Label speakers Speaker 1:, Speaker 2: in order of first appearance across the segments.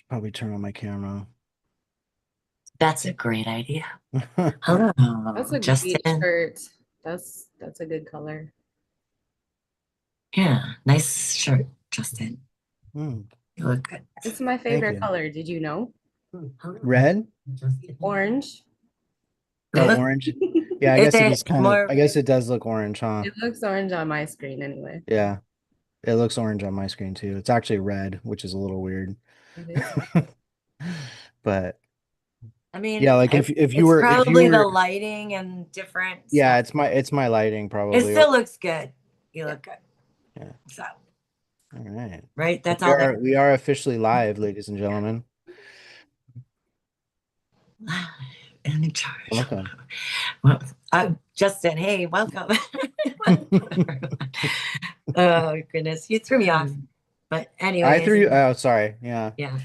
Speaker 1: probably turn on my camera.
Speaker 2: That's a great idea. Hello,
Speaker 3: That's a great
Speaker 2: Justin.
Speaker 3: shirt. That's a good color.
Speaker 2: Yeah, nice shirt, Justin.
Speaker 1: Hmm,
Speaker 2: You look good.
Speaker 3: It's my
Speaker 1: thank
Speaker 3: favorite
Speaker 1: you.
Speaker 3: color. Did you know?
Speaker 2: Hello,
Speaker 1: Red?
Speaker 2: Justin.
Speaker 3: Orange.
Speaker 1: Oh, orange. Yeah, I
Speaker 2: Is
Speaker 1: guess it
Speaker 2: it
Speaker 1: is kind of,
Speaker 2: more?
Speaker 1: I guess it does look orange, huh?
Speaker 3: It looks orange on my screen anyway.
Speaker 1: Yeah, it looks orange on my screen too. It's actually red, which is a little weird.
Speaker 3: It is.
Speaker 1: But
Speaker 2: I mean,
Speaker 1: yeah, like if you
Speaker 2: it's
Speaker 1: were if you
Speaker 2: probably the
Speaker 1: were
Speaker 2: lighting and different
Speaker 1: yeah,
Speaker 2: stuff.
Speaker 1: it's my lighting
Speaker 2: It
Speaker 1: probably.
Speaker 2: still looks good. You
Speaker 3: Yeah.
Speaker 2: look good.
Speaker 1: Yeah.
Speaker 2: So,
Speaker 1: All right.
Speaker 2: right? That's all that
Speaker 1: We are officially live, ladies and gentlemen.
Speaker 2: and in charge.
Speaker 1: Welcome.
Speaker 2: Well, Justin, hey, welcome. Oh goodness, you threw me off. But
Speaker 1: I
Speaker 2: anyways,
Speaker 1: threw you. Oh, sorry. Yeah.
Speaker 2: yeah.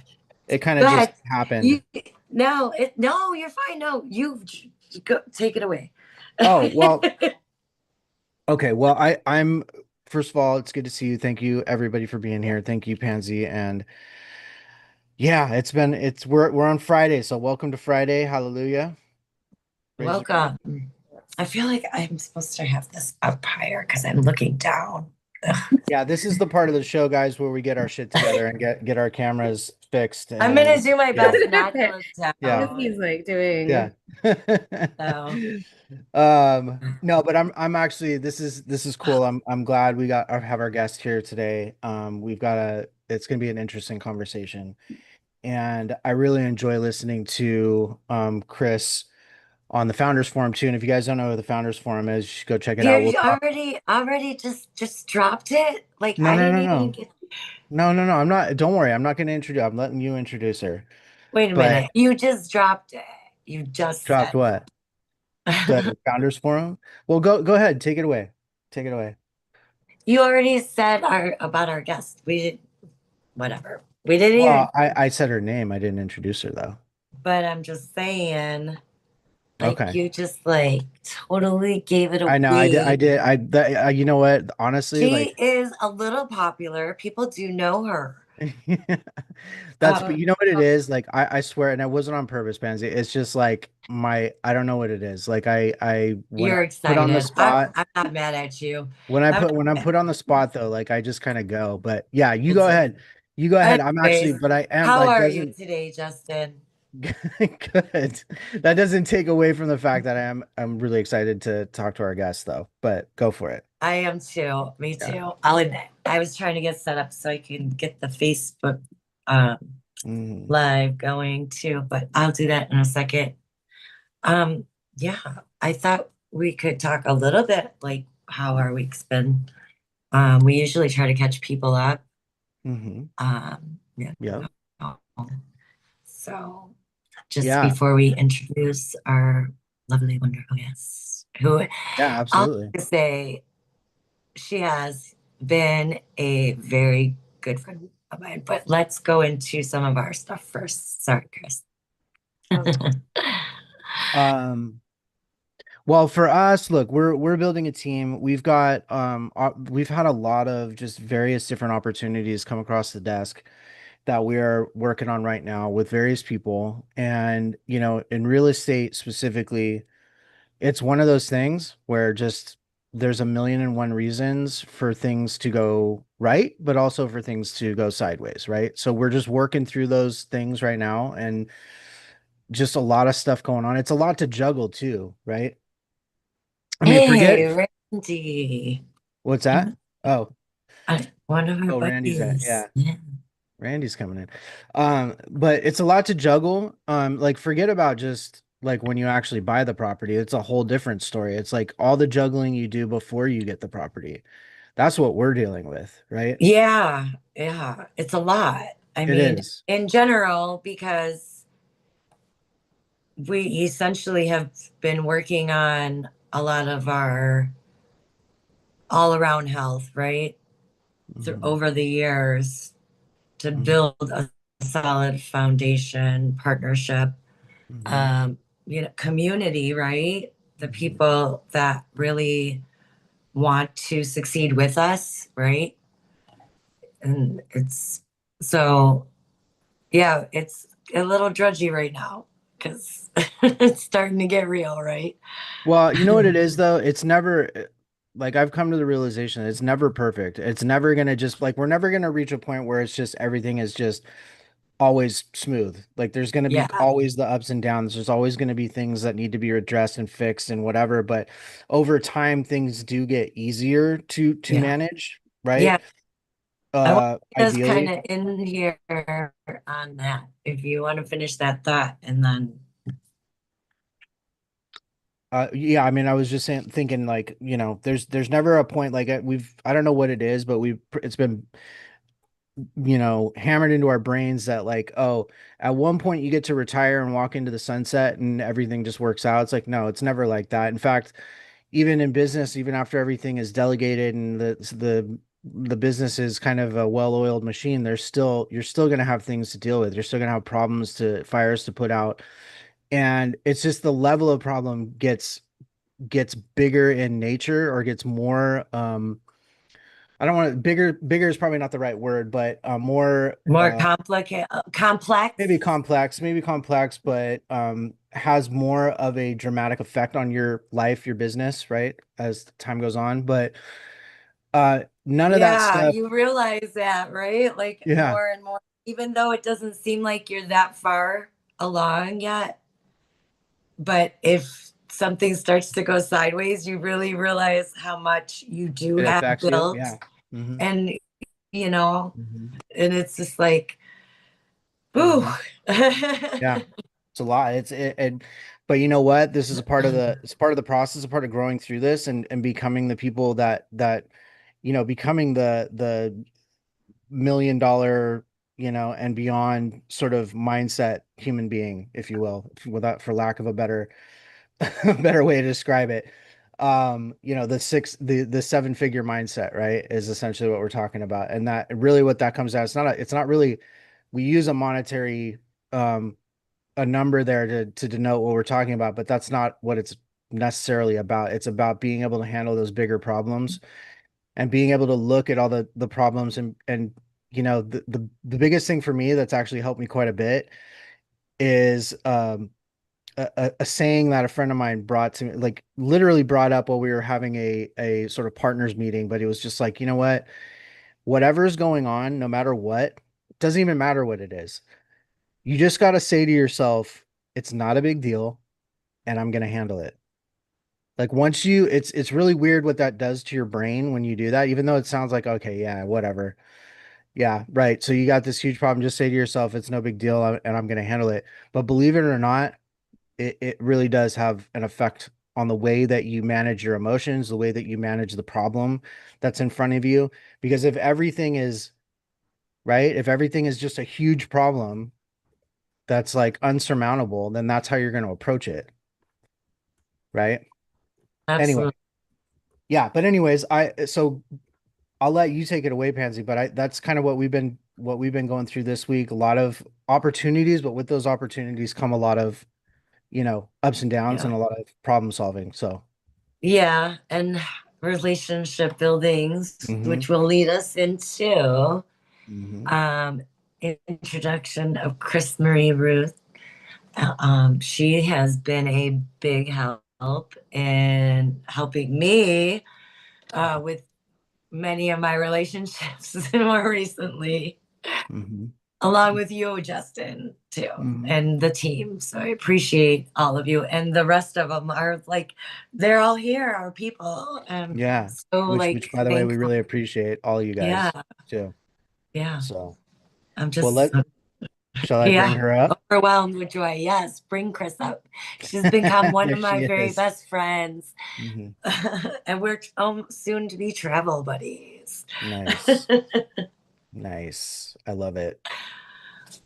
Speaker 1: It kind
Speaker 2: Go
Speaker 1: of just
Speaker 2: ahead.
Speaker 1: happened.
Speaker 2: You no, you're fine. No, you go take it away.
Speaker 1: Oh, well, okay. Well, I'm first of all, it's good to see you. Thank you everybody for being here. Thank you, Pansy. And yeah, we're on Friday, so welcome to Friday. Hallelujah. Praise the Lord.
Speaker 2: Welcome. I feel like I'm supposed to have this up higher because I'm looking down.
Speaker 1: Yeah, this is the part of the show, guys, where we get our shit together and get our cameras fixed
Speaker 2: I'm gonna
Speaker 1: and
Speaker 2: do my
Speaker 1: yeah,
Speaker 2: best not to look
Speaker 1: yeah,
Speaker 3: He's
Speaker 2: down.
Speaker 3: like
Speaker 1: yeah.
Speaker 3: doing.
Speaker 2: So,
Speaker 1: No, but I'm actually this is cool. I'm glad we got have our guest here today. We've got it's gonna be an interesting conversation. And I really enjoy listening to Kris on the Founders Forum too. And if you guys don't know what the Founders Forum is, you should go check it out. We'll
Speaker 2: you
Speaker 1: talk.
Speaker 2: already just dropped it. Like
Speaker 1: No,
Speaker 2: I
Speaker 1: no,
Speaker 2: didn't
Speaker 1: no,
Speaker 2: even
Speaker 1: no.
Speaker 2: get.
Speaker 1: No. I'm not. Don't worry. I'm not going to introduce. I'm letting you introduce her.
Speaker 2: Wait a
Speaker 1: But
Speaker 2: minute. You just dropped it. You just
Speaker 1: dropped
Speaker 2: said.
Speaker 1: what? The Founders Forum. Well, go ahead. Take it away. Take it away.
Speaker 2: You already said our about our guest. We did whatever. We didn't even.
Speaker 1: Well, I said her name. I didn't introduce her though.
Speaker 2: But I'm just saying, like
Speaker 1: Okay.
Speaker 2: you just like totally gave it
Speaker 1: I know. I
Speaker 2: away.
Speaker 1: did. You know what? Honestly,
Speaker 2: She
Speaker 1: like
Speaker 2: is a little popular. People do know her.
Speaker 1: that's,
Speaker 2: Uh,
Speaker 1: but you know what it is? Like I swear, and it wasn't on purpose, Pansy. It's just like I don't know what it is. Like when I
Speaker 2: you're
Speaker 1: put on the
Speaker 2: excited.
Speaker 1: spot,
Speaker 2: I'm not mad at you. I'm
Speaker 1: when I'm
Speaker 2: not
Speaker 1: put on the spot though, like I just kind of go. But yeah, you go
Speaker 2: mad.
Speaker 1: ahead. You go ahead. I'm actually,
Speaker 2: Anyways,
Speaker 1: but I am
Speaker 2: how
Speaker 1: like
Speaker 2: are you
Speaker 1: doesn't
Speaker 2: today, Justin?
Speaker 1: good. That doesn't take away from the fact that I'm really excited to talk to our guest though. But go for it.
Speaker 2: I am too. Me
Speaker 1: Yeah.
Speaker 2: too. I'll admit. I was trying to get set up so I can get the Facebook um,
Speaker 1: Mhm.
Speaker 2: live going too, but I'll do that in a second. Um, yeah, I thought we could talk a little bit like how our week's been. We usually try to catch people up.
Speaker 1: Mhm.
Speaker 2: Yeah.
Speaker 1: Yep.
Speaker 2: So just
Speaker 1: Yeah.
Speaker 2: before we introduce our lovely, wonderful guest, who
Speaker 1: Yeah,
Speaker 2: I'll
Speaker 1: absolutely.
Speaker 2: just say she has been a very good friend of mine. But let's go into some of our stuff first. Sorry, Kris.
Speaker 1: Um Well, for us, look, we're building a team. We've had a lot of just various different opportunities come across the desk that we are working on right now with various people. And, you know, in real estate specifically, it's one of those things where just there's a million and one reasons for things to go right, but also for things to go sideways, right? So we're just working through those things right now and just a lot of stuff going on. It's a lot to juggle too, right? I mean,
Speaker 2: Hey,
Speaker 1: forget
Speaker 2: Randy.
Speaker 1: what's that? Oh,
Speaker 2: One of our
Speaker 1: oh, Randy's at,
Speaker 2: buddies.
Speaker 1: yeah,
Speaker 2: Yeah.
Speaker 1: Randy's coming in. But it's a lot to juggle. Like forget about just like when you actually buy the property, it's a whole different story. It's like all the juggling you do before you get the property. That's what we're dealing with, right?
Speaker 2: Yeah, yeah, it's a lot. I
Speaker 1: It
Speaker 2: mean,
Speaker 1: is.
Speaker 2: in general, because we essentially have been working on a lot of our all around health, right? Through
Speaker 1: Mhm,
Speaker 2: over the years to
Speaker 1: mhm,
Speaker 2: build a solid foundation, partnership,
Speaker 1: mhm,
Speaker 2: um, community, right? The
Speaker 1: mhm,
Speaker 2: people that really want to succeed with us, right? And it's so Yeah, it's a little drudgy right now because it's starting to get real, right?
Speaker 1: Well, you know what it is though? It's never like I've come to the realization it's never perfect. It's never gonna just like we're never gonna reach a point where it's just everything is just always smooth. Like there's gonna be
Speaker 2: Yeah,
Speaker 1: always the ups and downs. There's always gonna be things that need to be addressed and fixed and whatever. But over time, things do get easier to
Speaker 2: yeah,
Speaker 1: manage, right?
Speaker 2: yeah. I want to just kind
Speaker 1: Ideally.
Speaker 2: of end here on that. If you want to finish that thought, and then
Speaker 1: Yeah, I mean, I was just saying, thinking like, there's never a point like I don't know what it is, but it's been hammered into our brains that like, oh, at one point you get to retire and walk into the sunset and everything just works out. It's like, no, it's never like that. In fact, even in business, even after everything is delegated and the business is kind of a well-oiled machine, you're still going to have things to deal with. You're still going to have fires to put out. And it's just the level of problem gets bigger in nature or gets more I don't want to bigger is probably not the right word, but more
Speaker 2: more complicated, complex.
Speaker 1: maybe complex, but has more of a dramatic effect on your life, your business, right? As time goes on. But none of that
Speaker 2: Yeah,
Speaker 1: stuff,
Speaker 2: you realize that, right? Like
Speaker 1: yeah,
Speaker 2: more and more, even though it doesn't seem like you're that far along yet. But if something starts to go sideways, you really realize how much you do
Speaker 1: it
Speaker 2: have
Speaker 1: affects you.
Speaker 2: built.
Speaker 1: Yeah. Hmm.
Speaker 2: And, you know,
Speaker 1: Hmm.
Speaker 2: and it's just like, ooh.
Speaker 1: Hmm. Yeah. It's a lot. But you know what? This is a part of it's part of the process, a part of growing through this and becoming the people becoming the $1 million, and beyond sort of mindset human being, if you will, without for lack of a better a better way to describe it. The 7-figure mindset, right, is essentially what we're talking about. And that really what that comes out, it's not really we use a monetary um a number there to denote what we're talking about, but that's not what it's necessarily about. It's about being able to handle those bigger problems and being able to look at all the problems and the biggest thing for me that's actually helped me quite a bit is a saying that a friend of mine brought to me, like literally brought up while we were having a sort of partners meeting, but it was just like, you know what, whatever's going on, no matter what, doesn't even matter what it is. You just got to say to yourself, it's not a big deal and I'm going to handle it. Like once it's really weird what that does to your brain when you do that, even though it sounds like, okay, yeah, whatever. Yeah, right. So you got this huge problem. Just say to yourself, it's no big deal and I'm going to handle it. But believe it or not, it really does have an effect on the way that you manage your emotions, the way that you manage the problem that's in front of you. Because if everything is right, if everything is just a huge problem that's like unsurmountable, then that's how you're going to approach it. Right. Anyway,
Speaker 2: Absolutely.
Speaker 1: yeah. But anyways, so I'll let you take it away, Pansy, but that's kind of what we've been going through this week. A lot of opportunities, but with those opportunities come a lot of, ups and downs
Speaker 2: Yeah.
Speaker 1: and a lot of problem solving. So,
Speaker 2: Yeah. And relationship buildings,
Speaker 1: hmm
Speaker 2: which will lead us into
Speaker 1: hmm
Speaker 2: um, introduction of Kris Marie Ruth. She has been a big help in helping me with many of my relationships more recently,
Speaker 1: hmm
Speaker 2: along with you, Justin, too,
Speaker 1: hmm
Speaker 2: and the team. So I appreciate all of you. And the rest of them are like, they're all here, our people.
Speaker 1: Yeah.
Speaker 2: So,
Speaker 1: Which
Speaker 2: like,
Speaker 1: by the way, we
Speaker 2: thankful.
Speaker 1: really appreciate all you
Speaker 2: Yeah.
Speaker 1: guys too.
Speaker 2: Yeah.
Speaker 1: So,
Speaker 2: I'm
Speaker 1: well,
Speaker 2: just,
Speaker 1: shall I bring
Speaker 2: yeah,
Speaker 1: her up?
Speaker 2: overwhelmed with joy. Yes. Bring Kris up. She's become one
Speaker 1: There
Speaker 2: of my
Speaker 1: she
Speaker 2: very
Speaker 1: is.
Speaker 2: best friends.
Speaker 1: Hmm.
Speaker 2: And we're soon to be travel buddies.
Speaker 1: Nice. Nice. I love it.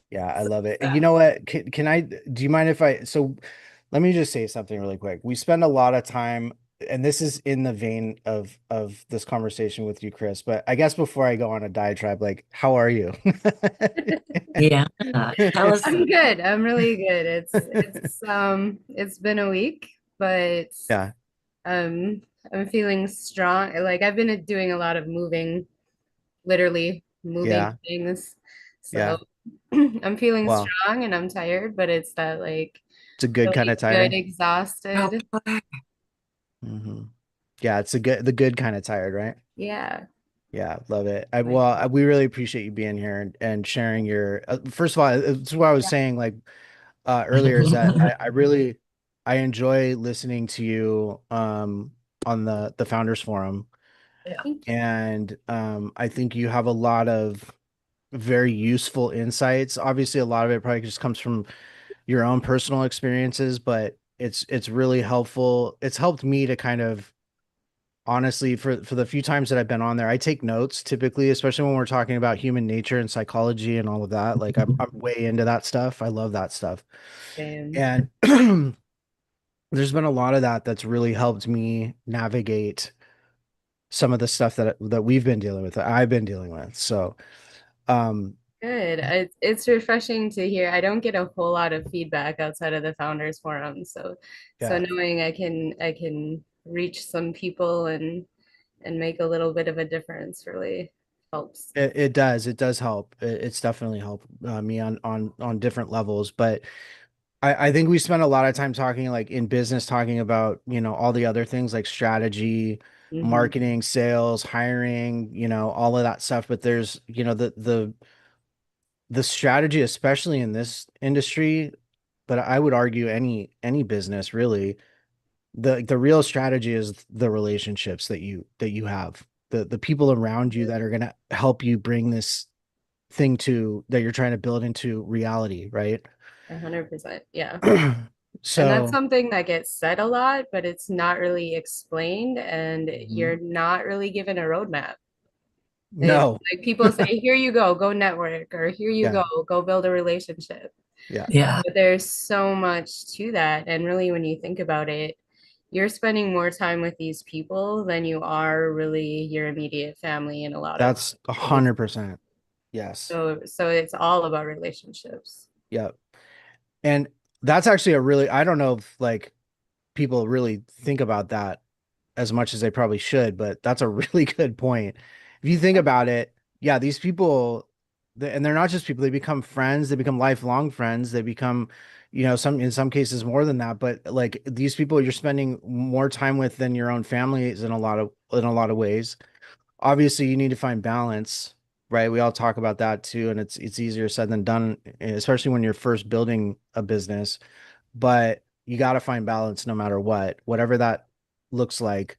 Speaker 1: Yeah, I
Speaker 2: So,
Speaker 1: love it. You
Speaker 2: yeah.
Speaker 1: know what? Do you mind if let me just say something really quick. We spend a lot of time, and this is in the vein of this conversation with you, Kris, but I guess before I go on a diatribe, like, how are you?
Speaker 2: Yeah. Tell us.
Speaker 3: I'm good. I'm really good. It's been a week, but
Speaker 1: Yeah,
Speaker 3: um I'm feeling strong. Like I've been doing a lot of moving, literally moving
Speaker 1: yeah,
Speaker 3: things. So
Speaker 1: yeah.
Speaker 3: I'm feeling
Speaker 1: Well,
Speaker 3: strong and I'm tired, but it's that like
Speaker 1: it's a good kind
Speaker 3: really
Speaker 1: of
Speaker 3: good,
Speaker 1: tired.
Speaker 2: Oh,
Speaker 3: exhausted.
Speaker 1: Hmm. Yeah, it's the good kind of tired, right?
Speaker 3: Yeah.
Speaker 1: Yeah, love it. We really appreciate you being here and sharing your. First of all, it's what I was saying like earlier is that I really I enjoy listening to you on the Founders Forum,
Speaker 2: yeah.
Speaker 3: Thank you.
Speaker 1: and I think you have a lot of very useful insights. Obviously, a lot of it probably just comes from your own personal experiences, but it's really helpful. It's helped me to kind of honestly for the few times that I've been on there, I take notes typically, especially when we're talking about human nature and psychology and all of that. Like I'm way into that stuff. I love that stuff.
Speaker 3: Same.
Speaker 1: And there's been a lot of that that's really helped me navigate some of the stuff that we've been dealing with, that I've been dealing with. So, um,
Speaker 3: Good. It's refreshing to hear. I don't get a whole lot of feedback outside of the founders forum, so
Speaker 1: yeah,
Speaker 3: knowing I can reach some people and make a little bit of a difference really helps.
Speaker 1: it does help. It's definitely helped me on different levels, but I think we spend a lot of time talking like in business, talking about, all the other things like strategy,
Speaker 3: Hmm.
Speaker 1: marketing, sales, hiring, all of that stuff. But there's, the strategy, especially in this industry, but I would argue any business really, the real strategy is the relationships that you have, the people around you that are gonna help you bring this thing to that you're trying to build into reality, right?
Speaker 3: 100%. Yeah. And that's
Speaker 1: So,
Speaker 3: something that gets said a lot, but it's not really explained, and
Speaker 1: mhm.
Speaker 3: you're not really given a roadmap. It's
Speaker 1: No.
Speaker 3: like people say, here you go network, or here you
Speaker 1: Yeah.
Speaker 3: go build a relationship.
Speaker 1: Yeah.
Speaker 2: Yeah.
Speaker 3: But there's so much to that. And really, when you think about it, you're spending more time with these people than you are really your immediate family in a lot of
Speaker 1: That's
Speaker 3: cases.
Speaker 1: 100%. Yes.
Speaker 3: So it's all about relationships.
Speaker 1: Yep. And that's actually a really, I don't know if like people really think about that as much as they probably should, but that's a really good point. If you think about it, yeah, these people, and they're not just people, they become friends, they become lifelong friends, they become, in some cases more than that, but like these people you're spending more time with than your own families in a lot of ways. Obviously you need to find balance, right? We all talk about that too, and it's easier said than done, especially when you're first building a business, but you got to find balance no matter what, whatever that looks like.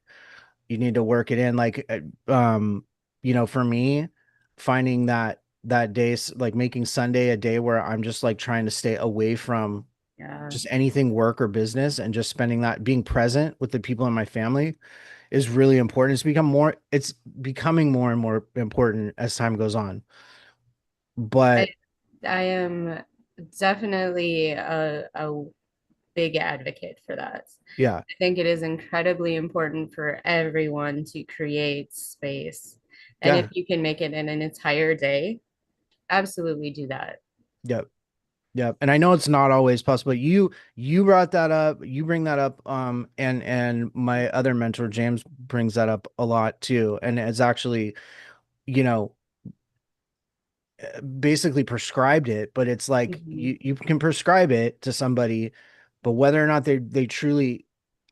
Speaker 1: You need to work it in, like for me, finding that day, like making Sunday a day where I'm just like trying to stay away from
Speaker 3: Yeah,
Speaker 1: just anything work or business, and just spending that being present with the people in my family is really important. It's becoming more and more important as time goes on.
Speaker 3: I
Speaker 1: But
Speaker 3: I am definitely a big advocate for that.
Speaker 1: yeah,
Speaker 3: I think it is incredibly important for everyone to create space. And if
Speaker 1: yeah,
Speaker 3: you can make it in an entire day, absolutely do that.
Speaker 1: yep, yep. And I know it's not always possible. You brought that up, you bring that up, and my other mentor James brings that up a lot too. And it's actually, you know, basically prescribed it, but it's like
Speaker 3: Mhm.
Speaker 1: you can prescribe it to somebody, but whether or not they truly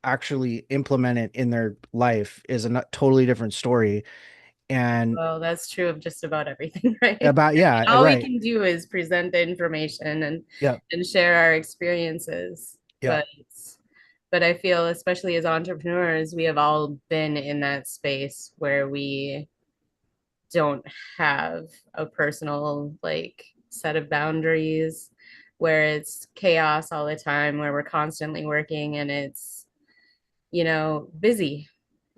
Speaker 1: actually implement it in their life is a totally different story. And
Speaker 3: Well, that's true of just about everything, right? I
Speaker 1: about,
Speaker 3: mean,
Speaker 1: yeah,
Speaker 3: all we
Speaker 1: right.
Speaker 3: can do is present the information
Speaker 1: Yep.
Speaker 3: and share our experiences.
Speaker 1: Yep.
Speaker 3: But I feel, especially as entrepreneurs, we have all been in that space where we don't have a personal like set of boundaries, where it's chaos all the time, where we're constantly working and it's, busy.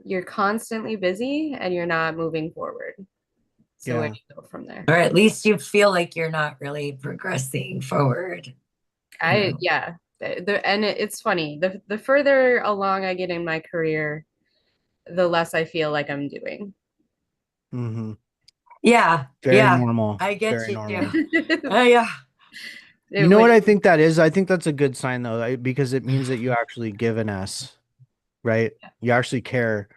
Speaker 3: You're constantly busy and you're not moving forward. So where
Speaker 1: Yeah.
Speaker 3: do you go from there?
Speaker 2: Or at least you feel like you're not really progressing forward, you
Speaker 3: I
Speaker 2: know?
Speaker 3: yeah. It's funny. The further along I get in my career, the less I feel like I'm doing.
Speaker 1: Hmm.
Speaker 2: Yeah.
Speaker 1: Very
Speaker 2: Yeah.
Speaker 1: normal.
Speaker 2: I get
Speaker 1: Very
Speaker 2: you.
Speaker 1: normal.
Speaker 2: Yeah.
Speaker 1: You know
Speaker 3: When
Speaker 1: what I think that is? I think that's a good sign though, because it means that you actually give an S, right? You actually care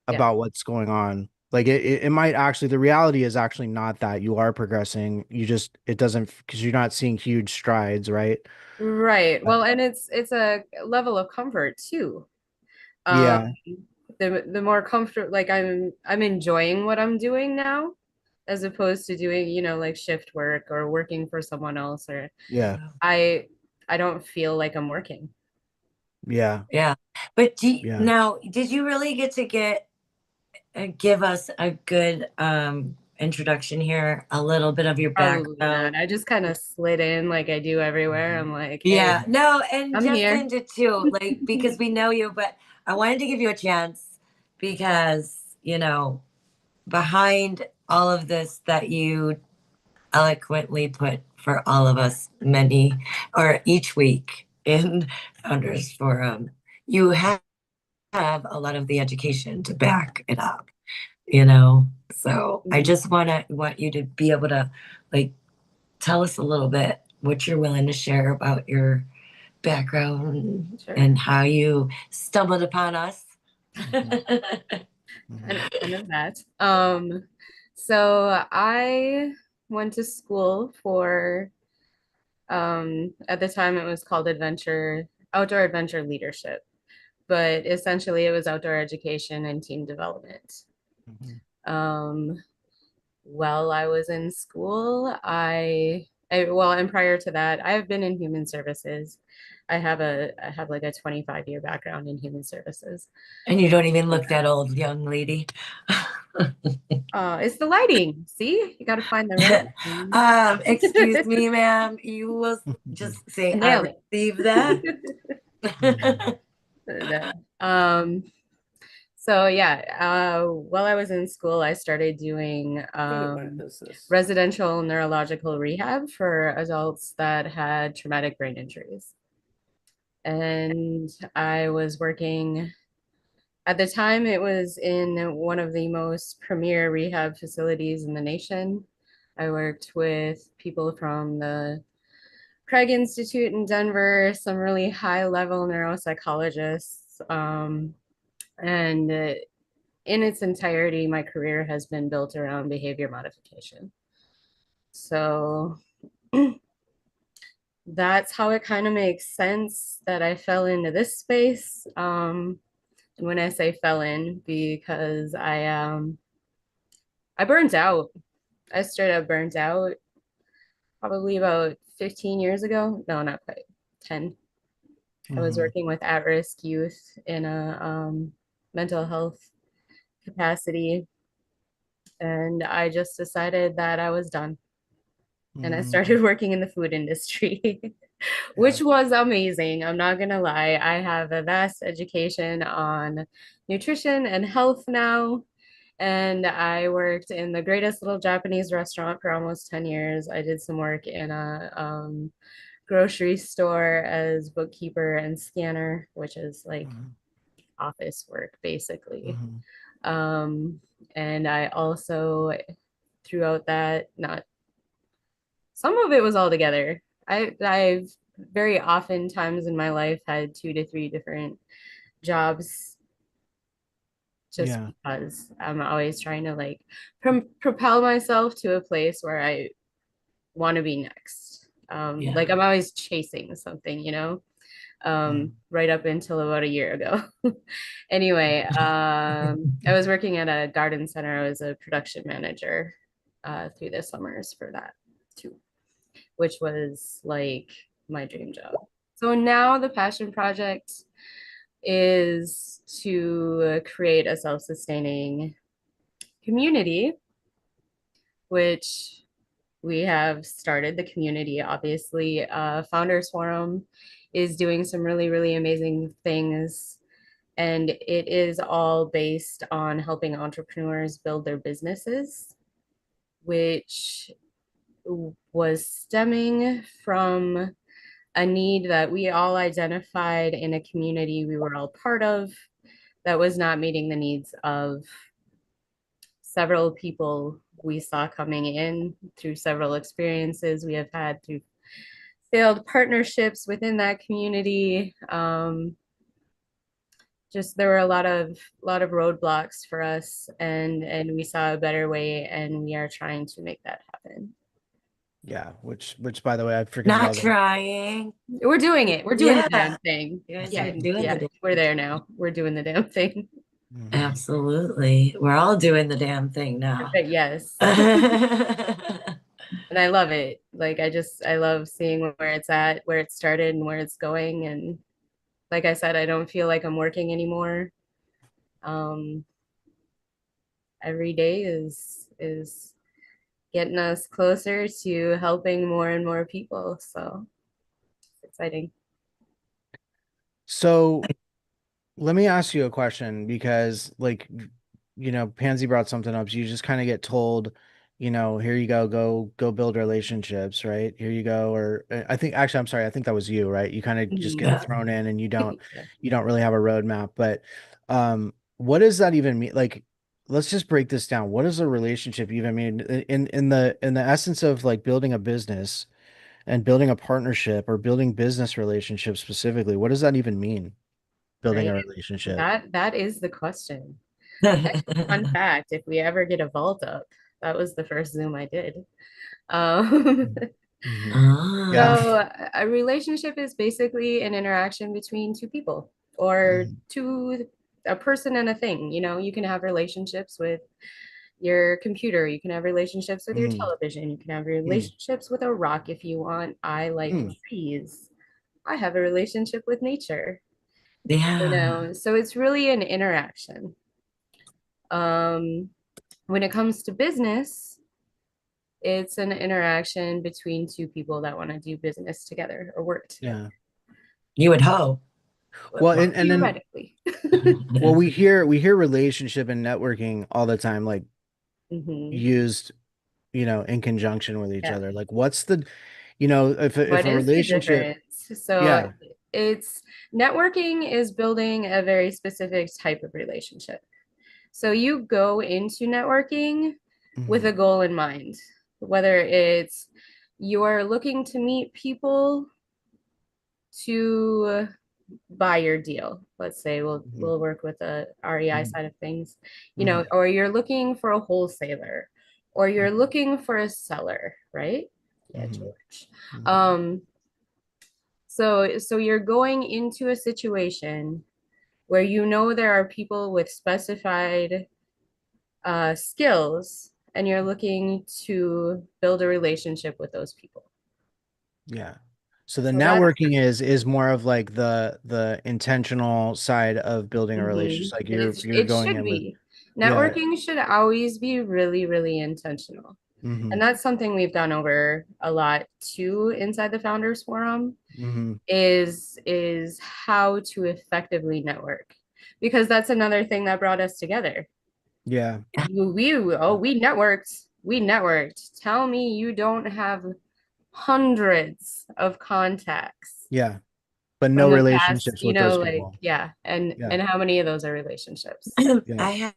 Speaker 3: yeah,
Speaker 1: about what's going on. Like it might actually, the reality is actually not that you are progressing. You just, it doesn't, because you're not seeing huge strides, right?
Speaker 3: Right. Well, and it's a level of comfort too. Um,
Speaker 1: Yeah,
Speaker 3: the more comfort, like I'm enjoying what I'm doing now, as opposed to doing, like shift work or working for someone else, or
Speaker 1: yeah,
Speaker 3: I I don't feel like I'm working.
Speaker 1: yeah,
Speaker 2: Yeah. But
Speaker 1: yeah.
Speaker 2: now, did you really get to give us a good introduction here, a little bit of your
Speaker 3: Probably not.
Speaker 2: background?
Speaker 3: I just kind of slid in like I do everywhere.
Speaker 1: Mhm.
Speaker 3: I'm like, hey,
Speaker 2: Yeah, no, and
Speaker 3: I'm here.
Speaker 2: Justin did too, like because we know you, but I wanted to give you a chance because, behind all of this that you eloquently put for all of us many or each week in Founders Forum, you have a lot of the education to back it up, you know? So I
Speaker 3: Mhm.
Speaker 2: just want you to be able to like tell us a little bit what you're willing to share about your background
Speaker 3: Sure.
Speaker 2: and how you stumbled upon us.
Speaker 1: Mhm. Mhm.
Speaker 3: Kind of that. So I went to school for at the time it was called outdoor adventure leadership, but essentially it was outdoor education and team development.
Speaker 1: Mhm.
Speaker 3: Um, while I was in school, well, and prior to that, I have been in human services. I have like a 25-year background in human services.
Speaker 2: And you don't even look that old, young lady.
Speaker 3: It's the lighting. See, you got to find the right one.
Speaker 2: Excuse me, ma'am. You will just say, I
Speaker 3: Nailed
Speaker 2: received that.
Speaker 1: Mhm.
Speaker 3: it. So yeah, while I was in school, I started doing residential neurological rehab for adults that had traumatic brain injuries. And I was working at the time, it was in one of the most premier rehab facilities in the nation. I worked with people from the Craig Institute in Denver, some really high level neuropsychologists. And in its entirety, my career has been built around behavior modification. So that's how it kind of makes sense that I fell into this space. And when I say fell in, because I burnt out. I straight up burnt out probably about 15 years ago. No, not quite. 10. I was
Speaker 1: Mhm.
Speaker 3: working with at-risk youth in a mental health capacity, and I just decided that I was done. And I
Speaker 1: Mhm.
Speaker 3: started working in the food industry,
Speaker 1: Yeah.
Speaker 3: which was amazing. I'm not gonna lie. I have a vast education on nutrition and health now. And I worked in the greatest little Japanese restaurant for almost 10 years. I did some work in a grocery store as bookkeeper and scanner, which is like
Speaker 1: Mhm.
Speaker 3: office work basically.
Speaker 1: Mhm.
Speaker 3: Um, and I also, throughout that, not some of it was all together. I've very often times in my life had 2 to 3 different jobs just
Speaker 1: Yeah.
Speaker 3: because I'm always trying to like propel myself to a place where I want to be next.
Speaker 2: Yeah.
Speaker 3: Like I'm always chasing something,
Speaker 1: Mhm.
Speaker 3: right up until about a year ago. Anyway, I was working at a garden center. I was a production manager through the summers for that too, which was like my dream job. So now the passion project is to create a self-sustaining community, which we have started the community. Obviously, Founders Forum is doing some really, really amazing things. And it is all based on helping entrepreneurs build their businesses, which was stemming from a need that we all identified in a community we were all part of that was not meeting the needs of several people we saw coming in through several experiences we have had through failed partnerships within that community. just there were a lot of roadblocks for us, and we saw a better way, and we are trying to make that happen.
Speaker 1: Yeah, which by the way, I freaking
Speaker 2: Not
Speaker 1: love it.
Speaker 2: trying.
Speaker 3: We're doing it. We're doing the
Speaker 2: Yeah.
Speaker 3: damn thing.
Speaker 2: You guys
Speaker 3: Yeah,
Speaker 2: are doing the
Speaker 3: yeah.
Speaker 2: damn
Speaker 3: We're there
Speaker 2: thing.
Speaker 3: now. We're doing the damn thing.
Speaker 1: Mhm.
Speaker 2: Absolutely. We're all doing the damn thing now.
Speaker 3: But yes. And I love it. Like I love seeing where it's at, where it started and where it's going. And like I said, I don't feel like I'm working anymore. Um, every day is getting us closer to helping more and more people. So it's exciting.
Speaker 1: So let me ask you a question because Pansy brought something up. So you just kind of get told, here you go build relationships, right? Here you go. Or I think actually, I'm sorry, I think that was you, right? You kind of just
Speaker 3: Mhm.
Speaker 1: get
Speaker 2: Yeah.
Speaker 1: thrown in and you don't
Speaker 3: Yeah.
Speaker 1: you don't really have a roadmap. But what does that even mean? Like, let's just break this down. What does a relationship even mean in the essence of like building a business and building a partnership or building business relationships specifically? What does that even mean? Building
Speaker 3: Right.
Speaker 1: a relationship.
Speaker 3: That is the question. Fun fact, if we ever get a vault up, that was the first Zoom I did. Um,
Speaker 1: Hmm. Yeah.
Speaker 2: Ah,
Speaker 3: so a relationship is basically an interaction between two people or
Speaker 1: Mhm.
Speaker 3: a person and a thing. You can have relationships with your computer, you can have relationships with your
Speaker 1: Mhm.
Speaker 3: television, you can have
Speaker 1: Mhm.
Speaker 3: relationships with a rock if you want. I like
Speaker 1: Mhm.
Speaker 3: trees. I have a relationship with nature,
Speaker 2: yeah.
Speaker 3: so it's really an interaction. Um, when it comes to business, it's an interaction between two people that want to do business together or work together.
Speaker 1: Yeah.
Speaker 2: You would hope.
Speaker 1: Well,
Speaker 3: Well,
Speaker 1: and then
Speaker 3: theoretically.
Speaker 1: well, we hear relationship and networking all the time, like
Speaker 3: Hmm.
Speaker 1: used, in conjunction with each
Speaker 3: Yeah.
Speaker 1: other. Like, what's the, if
Speaker 3: What
Speaker 1: a
Speaker 3: is the
Speaker 1: relationship,
Speaker 3: difference? So
Speaker 1: yeah.
Speaker 3: it's networking is building a very specific type of relationship. So you go into networking with
Speaker 1: Hmm.
Speaker 3: a goal in mind, whether it's you're looking to meet people to buy your deal. Let's say we'll
Speaker 1: Hmm.
Speaker 3: we'll work with the REI
Speaker 1: Hmm.
Speaker 3: side of things,
Speaker 1: Hmm.
Speaker 3: or you're looking for a wholesaler, or you're
Speaker 1: Hmm.
Speaker 3: looking for a seller, right? Yeah,
Speaker 1: Hmm.
Speaker 3: George. Um, so you're going into a situation where there are people with specified skills, and you're looking to build a relationship with those people.
Speaker 1: Yeah. So the
Speaker 3: So that's
Speaker 1: networking is more of like the intentional side of building a relationship. Like you're
Speaker 3: it
Speaker 1: going
Speaker 3: should
Speaker 1: in with,
Speaker 3: be.
Speaker 1: yeah.
Speaker 3: Networking should always be really, really intentional.
Speaker 1: Hmm.
Speaker 3: And that's something we've done over a lot too inside the Founders Forum
Speaker 1: Hmm.
Speaker 3: is how to effectively network. Because that's another thing that brought us together.
Speaker 1: Yeah.
Speaker 3: We networked. We networked. Tell me you don't have hundreds of contacts
Speaker 1: Yeah. But no
Speaker 3: from the past,
Speaker 1: relationships with those
Speaker 3: like,
Speaker 1: people.
Speaker 3: yeah. And
Speaker 1: Yeah.
Speaker 3: and how many of those are relationships?
Speaker 1: Yeah.
Speaker 2: I have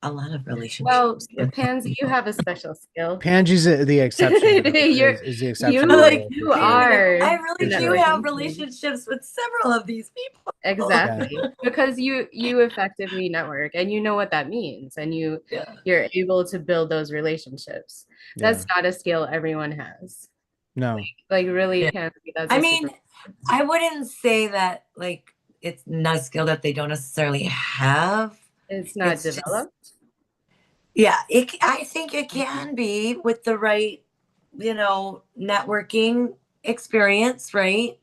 Speaker 2: a lot of
Speaker 3: Well,
Speaker 2: relationships with
Speaker 3: Pansy, you
Speaker 2: people.
Speaker 3: have a special skill.
Speaker 1: Pansy's the exception to the
Speaker 3: You're
Speaker 1: is the exception to the
Speaker 3: you
Speaker 2: Like,
Speaker 1: rule for
Speaker 3: you
Speaker 1: sure.
Speaker 3: are
Speaker 2: I
Speaker 3: the
Speaker 2: really
Speaker 1: For
Speaker 2: do
Speaker 1: sure.
Speaker 2: have
Speaker 3: networking queen.
Speaker 2: relationships with several of these people.
Speaker 1: Yeah.
Speaker 3: Exactly. Because you effectively network and you know what that means, and
Speaker 2: Yeah.
Speaker 3: you're able to build those relationships. That's
Speaker 1: Yeah.
Speaker 3: not a skill everyone has.
Speaker 1: No.
Speaker 3: Like really,
Speaker 2: Yeah.
Speaker 3: Pansy, that's
Speaker 2: I
Speaker 3: a
Speaker 2: mean,
Speaker 3: super.
Speaker 2: I wouldn't say that like it's not a skill that they don't necessarily have.
Speaker 3: It's not
Speaker 2: It's just,
Speaker 3: developed.
Speaker 2: yeah, I think it can be with the right, networking experience, right?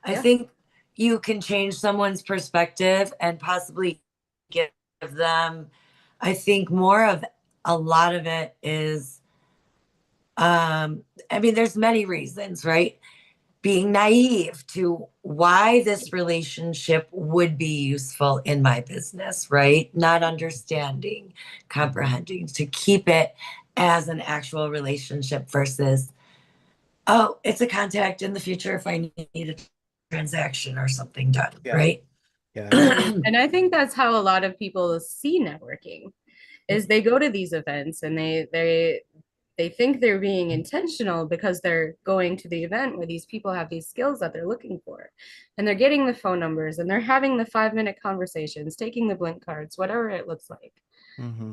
Speaker 2: I
Speaker 3: Yeah.
Speaker 2: think you can change someone's perspective and possibly give them, I think more of a lot of it is, I mean, there's many reasons, right? Being naive to why this relationship would be useful in my business, right? Not understanding,
Speaker 1: Mhm.
Speaker 2: comprehending to keep it as an actual relationship versus, oh, it's a contact in the future if I need a transaction or something done,
Speaker 1: Yeah.
Speaker 2: right?
Speaker 1: Yeah.
Speaker 3: And I think that's how a lot of people see networking is they go to these events and they think they're being intentional because they're going to the event where these people have these skills that they're looking for, and they're getting the phone numbers and they're having the 5-minute conversations, taking the blink cards, whatever it looks like.
Speaker 1: Mm-hmm.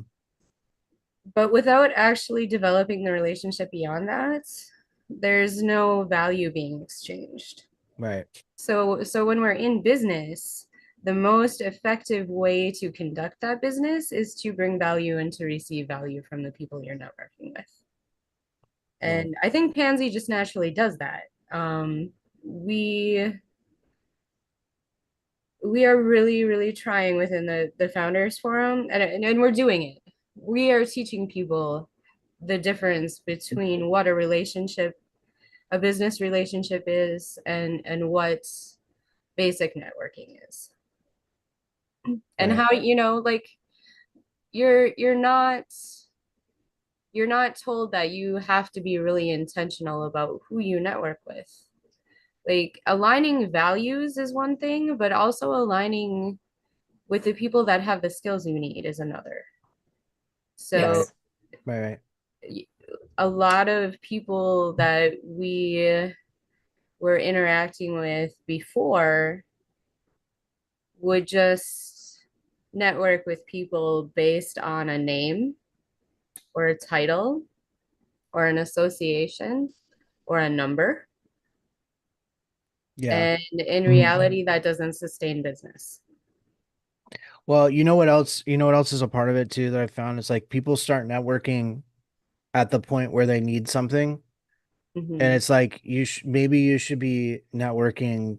Speaker 3: But without actually developing the relationship beyond that, there's no value being exchanged.
Speaker 1: Right.
Speaker 3: So when we're in business, the most effective way to conduct that business is to bring value and to receive value from the people you're networking with.
Speaker 1: Well,
Speaker 3: And I think Pansy just naturally does that. We are really, really trying within the founders forum, and we're doing it. We are teaching people the difference between what a business relationship is, and what basic networking is. And
Speaker 1: right.
Speaker 3: how, like, you're not told that you have to be really intentional about who you network with. Like, aligning values is one thing, but also aligning with the people that have the skills you need is another. So
Speaker 1: Right. Right. Right.
Speaker 3: a lot of people that we were interacting with before would just network with people based on a name or a title or an association or a number.
Speaker 1: Yeah.
Speaker 3: And in reality, that doesn't sustain business.
Speaker 1: Well, you know what else? You know what else is a part of it too that I found is like people start networking at the point where they need something, and
Speaker 3: Mm-hmm.
Speaker 1: it's like maybe you should be networking,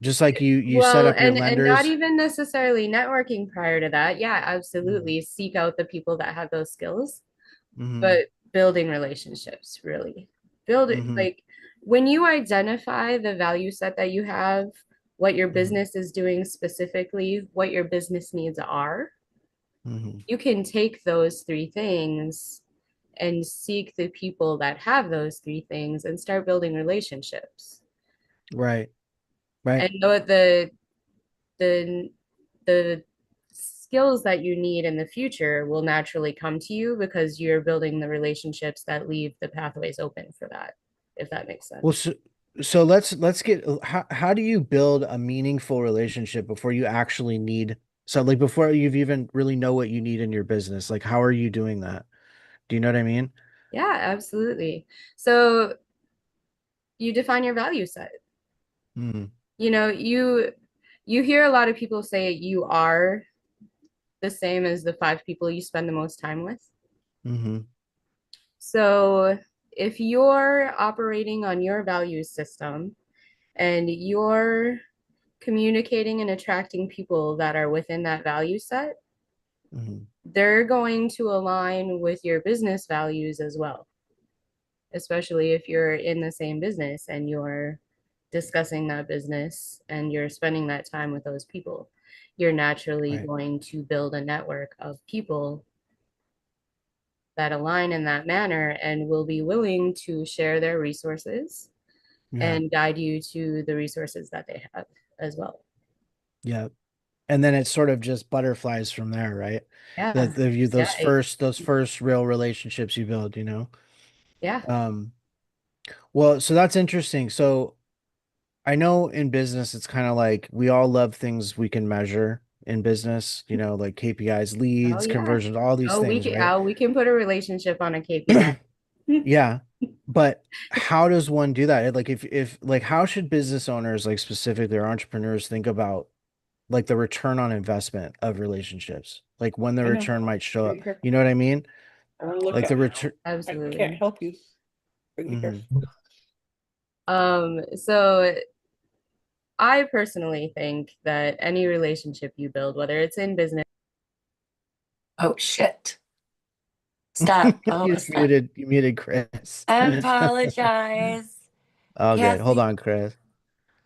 Speaker 1: just like you set
Speaker 3: Well,
Speaker 1: up your
Speaker 3: and not
Speaker 1: lenders.
Speaker 3: even necessarily networking prior to that. Yeah,
Speaker 1: Mm-hmm.
Speaker 3: absolutely. Seek out the people that have those skills,
Speaker 1: Mm-hmm.
Speaker 3: but building relationships, really. Build it,
Speaker 1: Mm-hmm.
Speaker 3: like, when you identify the value set that you have, what your
Speaker 1: Mm-hmm.
Speaker 3: business is doing specifically, what your business needs are,
Speaker 1: Mm-hmm.
Speaker 3: you can take those three things and seek the people that have those three things and start building relationships.
Speaker 1: Right. Right.
Speaker 3: And the the skills that you need in the future will naturally come to you because you're building the relationships that leave the pathways open for that, if that makes
Speaker 1: Well,
Speaker 3: sense.
Speaker 1: so let's get how do you build a meaningful relationship before you actually need so like before you've even really know what you need in your business? Like how are you doing that? Do you know what I mean?
Speaker 3: Yeah, absolutely. So you define your value set.
Speaker 1: Mm-hmm.
Speaker 3: You know, you hear a lot of people say you are the same as the 5 people you spend the most time with.
Speaker 1: Mm-hmm.
Speaker 3: So if you're operating on your value system and you're communicating and attracting people that are within that value set,
Speaker 1: Mm-hmm.
Speaker 3: they're going to align with your business values as well, especially if you're in the same business and you're discussing that business and you're spending that time with those people. You're naturally
Speaker 1: Right.
Speaker 3: going to build a network of people that align in that manner and will be willing to share their resources
Speaker 1: Yeah.
Speaker 3: and guide you to the resources that they have as well.
Speaker 1: Yeah. And then it's sort of just butterflies from there, right?
Speaker 3: Yeah.
Speaker 1: That the you
Speaker 3: Yeah.
Speaker 1: those first real relationships you build, you know.
Speaker 3: Yeah.
Speaker 1: Um, well, so that's interesting. So I know in business it's kind of like we all love things we can measure in business, you know, like KPIs,
Speaker 3: Oh
Speaker 1: leads,
Speaker 3: yeah.
Speaker 1: conversions, all these things, right?
Speaker 3: We can put a relationship on a KPI.
Speaker 1: Yeah. But how does one do that? Like if like how should business owners like specifically or entrepreneurs think about like the return on investment of relationships? Like when the
Speaker 4: I know.
Speaker 1: return might show
Speaker 4: Be
Speaker 1: up.
Speaker 4: careful.
Speaker 1: You know what I mean?
Speaker 4: I want to look
Speaker 1: Like
Speaker 4: at
Speaker 1: the
Speaker 4: it now.
Speaker 1: return.
Speaker 4: I
Speaker 3: Absolutely.
Speaker 4: can't help you. But be
Speaker 1: Hmm.
Speaker 4: careful.
Speaker 3: So I personally think that any relationship you build, whether it's in business,
Speaker 2: Oh shit. Stop. Oh, stop.
Speaker 1: You muted Chris.
Speaker 2: I apologize.
Speaker 1: Oh, good. Hold
Speaker 2: Kathy.
Speaker 1: on, Chris.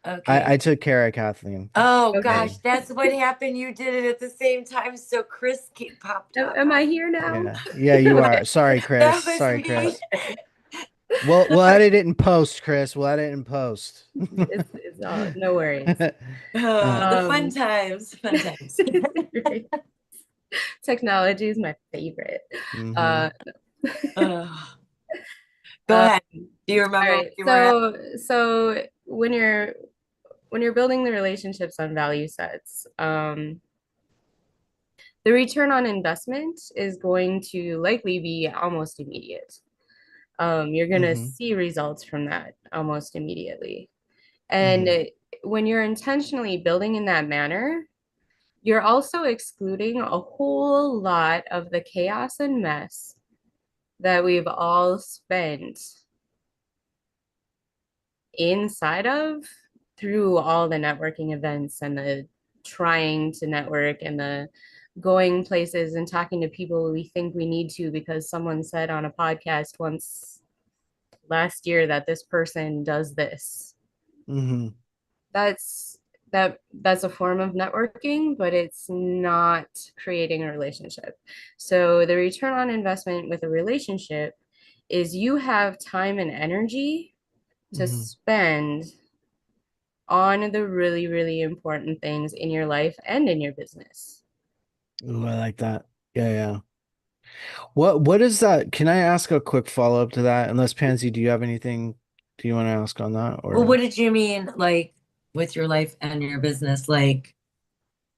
Speaker 2: Okay.
Speaker 1: I took care of Kathleen.
Speaker 2: Oh
Speaker 3: okay.
Speaker 2: gosh, that's what happened. You did it at the same time, so Chris popped up.
Speaker 3: Am I here now?
Speaker 1: Yeah. Yeah, you
Speaker 3: Okay.
Speaker 1: are. Sorry, Chris.
Speaker 2: That was
Speaker 1: Sorry,
Speaker 2: me.
Speaker 1: Chris. We'll edit it in post, Chris. We'll edit it in post.
Speaker 3: It's all, no worries.
Speaker 1: Uh,
Speaker 2: The fun times. Fun times.
Speaker 3: Right. Technology is my favorite.
Speaker 1: mhm.
Speaker 3: Uh,
Speaker 2: Oh. Go
Speaker 3: Uh,
Speaker 2: ahead. Do you
Speaker 3: all
Speaker 2: remember where
Speaker 3: right.
Speaker 2: you were at?
Speaker 3: So when you're building the relationships on value sets, the return on investment is going to likely be almost immediate. You're going to
Speaker 1: Mm-hmm.
Speaker 3: see results from that almost immediately.
Speaker 1: Mm-hmm.
Speaker 3: And when you're intentionally building in that manner, you're also excluding a whole lot of the chaos and mess that we've all spent inside of through all the networking events and the trying to network and the going places and talking to people we think we need to because someone said on a podcast once last year that this person does this.
Speaker 1: Mm-hmm.
Speaker 3: That's that's a form of networking, but it's not creating a relationship. So the return on investment with a relationship is you have time and energy to
Speaker 1: Mm-hmm.
Speaker 3: spend on the really, really important things in your life and in your business.
Speaker 1: Ooh, I like that. Yeah, yeah. What is that? Can I ask a quick follow-up to that? Unless Pansy, do you have anything do you want to ask on that
Speaker 2: Well, what
Speaker 1: or
Speaker 2: did you mean, like, with your life and your business? Like,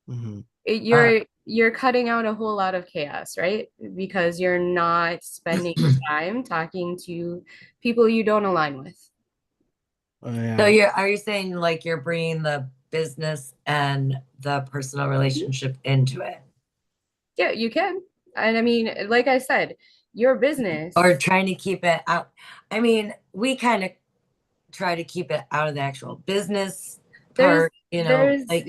Speaker 1: mm-hmm.
Speaker 2: uh,
Speaker 3: You're cutting out a whole lot of chaos, right? Because you're not spending time talking to people you don't align with.
Speaker 1: Oh
Speaker 2: so
Speaker 1: yeah.
Speaker 2: are you saying like you're bringing the business and the personal relationship into it,
Speaker 3: Yeah, you can. And I mean, like I said, your
Speaker 2: or
Speaker 3: business,
Speaker 2: trying to keep it out? I mean, we kind of try to keep it out of the actual business
Speaker 3: there's
Speaker 2: part, like,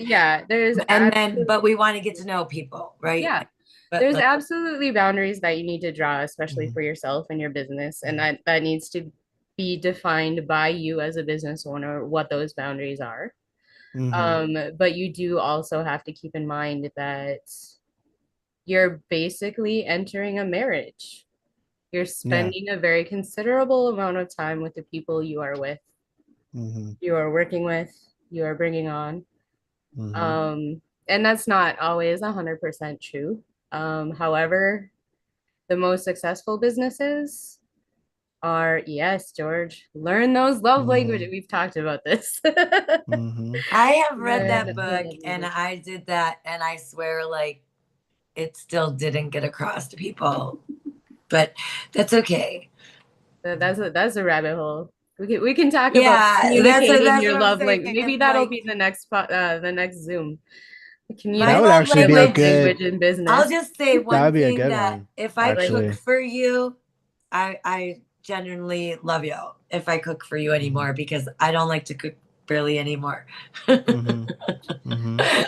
Speaker 3: there's
Speaker 2: and then, but
Speaker 3: absolutely
Speaker 2: we want to get to know people, right?
Speaker 3: yeah,
Speaker 2: But
Speaker 3: there's
Speaker 2: like,
Speaker 3: absolutely boundaries that you need to draw, especially
Speaker 1: Mm-hmm.
Speaker 3: for yourself and your business, and that needs to be defined by you as a business owner what those boundaries are.
Speaker 1: Mm-hmm.
Speaker 3: But you do also have to keep in mind that you're basically entering a marriage. You're
Speaker 1: Yeah.
Speaker 3: spending a very considerable amount of time with the people you are with,
Speaker 1: Mm-hmm.
Speaker 3: you are working with, you are bringing on.
Speaker 1: Mm-hmm.
Speaker 3: And that's not always 100% true. However, the most successful businesses are, yes, George, learn those love
Speaker 1: Mm-hmm.
Speaker 3: languages. We've talked about this.
Speaker 1: Mm-hmm.
Speaker 2: I have read
Speaker 3: Learn
Speaker 2: that
Speaker 1: Mm-hmm.
Speaker 3: the
Speaker 2: book
Speaker 3: love
Speaker 2: and
Speaker 3: language.
Speaker 2: I did that, and I swear, like, it still didn't get across to people, but that's okay.
Speaker 3: That's a rabbit hole. We can talk about
Speaker 2: Yeah,
Speaker 3: communicating
Speaker 2: that's
Speaker 3: your
Speaker 2: what I'm
Speaker 3: love
Speaker 2: saying.
Speaker 3: language. Maybe that'll
Speaker 2: Like,
Speaker 3: be the next Zoom.
Speaker 2: my
Speaker 1: That would
Speaker 2: love
Speaker 1: actually be
Speaker 3: Communicating
Speaker 1: a
Speaker 3: love
Speaker 2: language,
Speaker 3: language
Speaker 1: good
Speaker 3: in
Speaker 2: I'll
Speaker 3: business.
Speaker 2: just say
Speaker 1: that
Speaker 2: one
Speaker 1: would be a
Speaker 2: thing,
Speaker 1: good
Speaker 2: that
Speaker 1: one,
Speaker 2: if I
Speaker 3: Like,
Speaker 2: cook
Speaker 1: actually.
Speaker 2: for you, I genuinely love you if I cook for you
Speaker 1: Mm-hmm.
Speaker 2: anymore, because I don't like to cook really anymore.
Speaker 1: Mm-hmm. Mm-hmm. Yeah.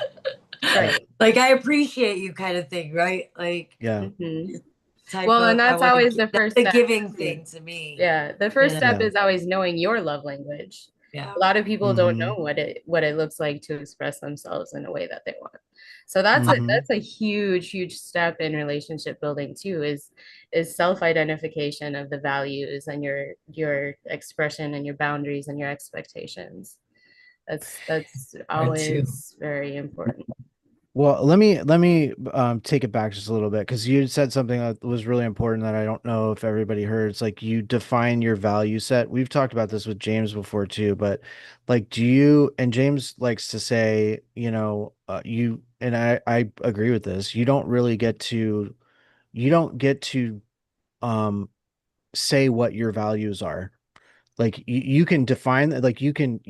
Speaker 3: right.
Speaker 2: Like, I appreciate you, kind of thing, right? Like,
Speaker 1: Yeah.
Speaker 3: hmm
Speaker 2: type
Speaker 3: Well, and
Speaker 2: of, I
Speaker 3: that's
Speaker 2: want to
Speaker 3: always
Speaker 2: give,
Speaker 3: the
Speaker 2: that's
Speaker 3: first
Speaker 2: a
Speaker 3: step
Speaker 2: giving
Speaker 3: too.
Speaker 2: thing to me.
Speaker 3: Yeah, the
Speaker 2: You
Speaker 3: first
Speaker 2: know?
Speaker 3: step
Speaker 1: Yeah.
Speaker 3: is always knowing your love language.
Speaker 2: Yeah.
Speaker 3: A lot of people don't
Speaker 1: Mm-hmm.
Speaker 3: know what it looks like to express themselves in a way that they want. So
Speaker 1: Mm-hmm.
Speaker 3: that's a huge, huge step in relationship building too, is self-identification of the values and your expression and your boundaries and your expectations. That's
Speaker 2: Or two.
Speaker 3: always very important.
Speaker 1: Well, let me take it back just a little bit because you said something that was really important that I don't know if everybody heard. It's like you define your value set. We've talked about this with James before too, but like, do you, and James likes to say, you, and I agree with this. You don't get to um say what your values are. Like you can define that, like you can